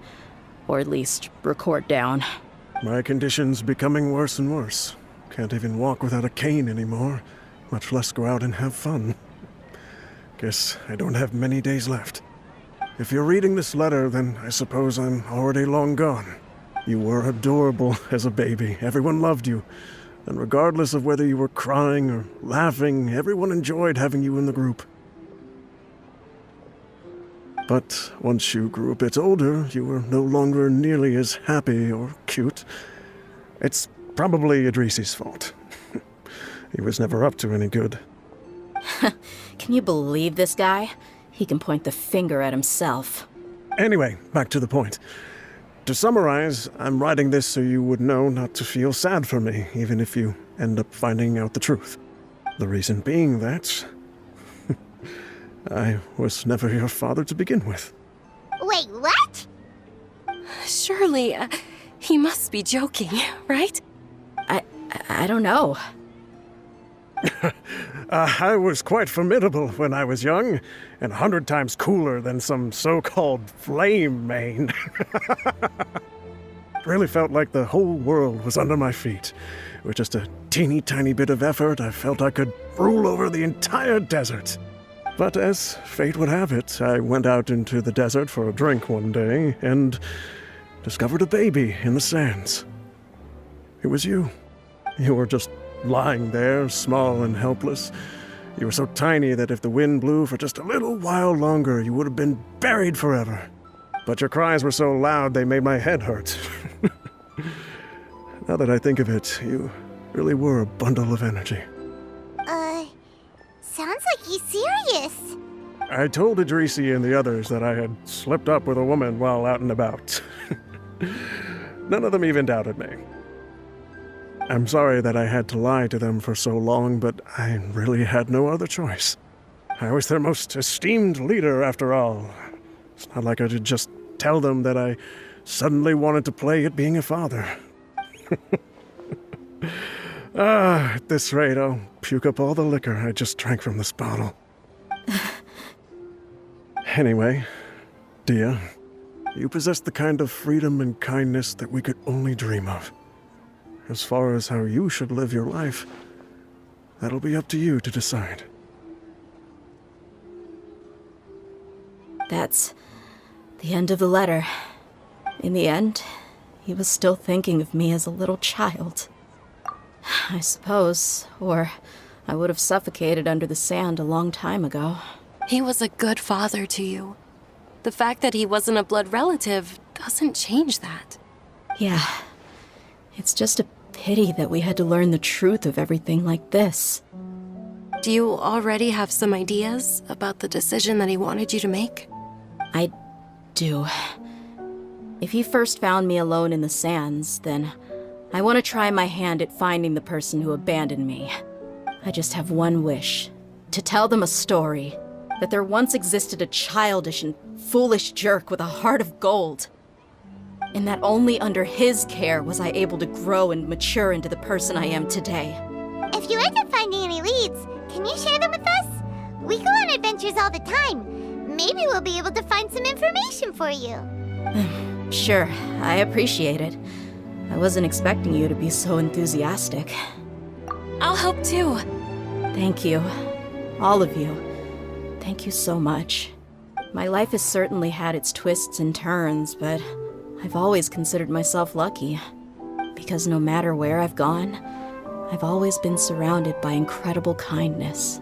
Or at least record down. My condition's becoming worse and worse. Can't even walk without a cane anymore, much less go out and have fun. Guess I don't have many days left. If you're reading this letter, then I suppose I'm already long gone. You were adorable as a baby. Everyone loved you. And regardless of whether you were crying or laughing, everyone enjoyed having you in the group. But once you grew a bit older, you were no longer nearly as happy or cute. It's probably Idrisi's fault. He was never up to any good. Can you believe this guy? He can point the finger at himself. Anyway, back to the point. To summarize, I'm writing this so you would know not to feel sad for me, even if you end up finding out the truth. The reason being that I was never your father to begin with. Wait, what? Surely, he must be joking, right? I don't know. I was quite formidable when I was young, and 100 times cooler than some so-called flame main. Really felt like the whole world was under my feet. With just a teeny tiny bit of effort, I felt I could rule over the entire desert. But as fate would have it, I went out into the desert for a drink one day and discovered a baby in the sands. It was you. You were just lying there, small and helpless. You were so tiny that if the wind blew for just a little while longer, you would have been buried forever. But your cries were so loud they made my head hurt. Now that I think of it, you really were a bundle of energy. Sounds like he's serious. I told Idrisi and the others that I had slipped up with a woman while out and about. None of them even doubted me. I'm sorry that I had to lie to them for so long, but I really had no other choice. I was their most esteemed leader, after all. It's not like I could just tell them that I suddenly wanted to play at being a father. At this rate, I'll puke up all the liquor I just drank from this bottle. Anyway, Dehya, you possess the kind of freedom and kindness that we could only dream of. As far as how you should live your life, that'll be up to you to decide. That's the end of the letter. In the end, he was still thinking of me as a little child. I suppose, or I would have suffocated under the sand a long time ago. He was a good father to you. The fact that he wasn't a blood relative doesn't change that. Yeah, it's just a pity that we had to learn the truth of everything like this. Do you already have some ideas about the decision that he wanted you to make? I do. If he first found me alone in the sands, then I want to try my hand at finding the person who abandoned me. I just have one wish. To tell them a story. That there once existed a childish and foolish jerk with a heart of gold. And that only under his care was I able to grow and mature into the person I am today. If you end up finding any leads, can you share them with us? We go on adventures all the time. Maybe we'll be able to find some information for you. Sure, I appreciate it. I wasn't expecting you to be so enthusiastic. I'll help too. Thank you. All of you. Thank you so much. My life has certainly had its twists and turns, but I've always considered myself lucky. Because no matter where I've gone, I've always been surrounded by incredible kindness.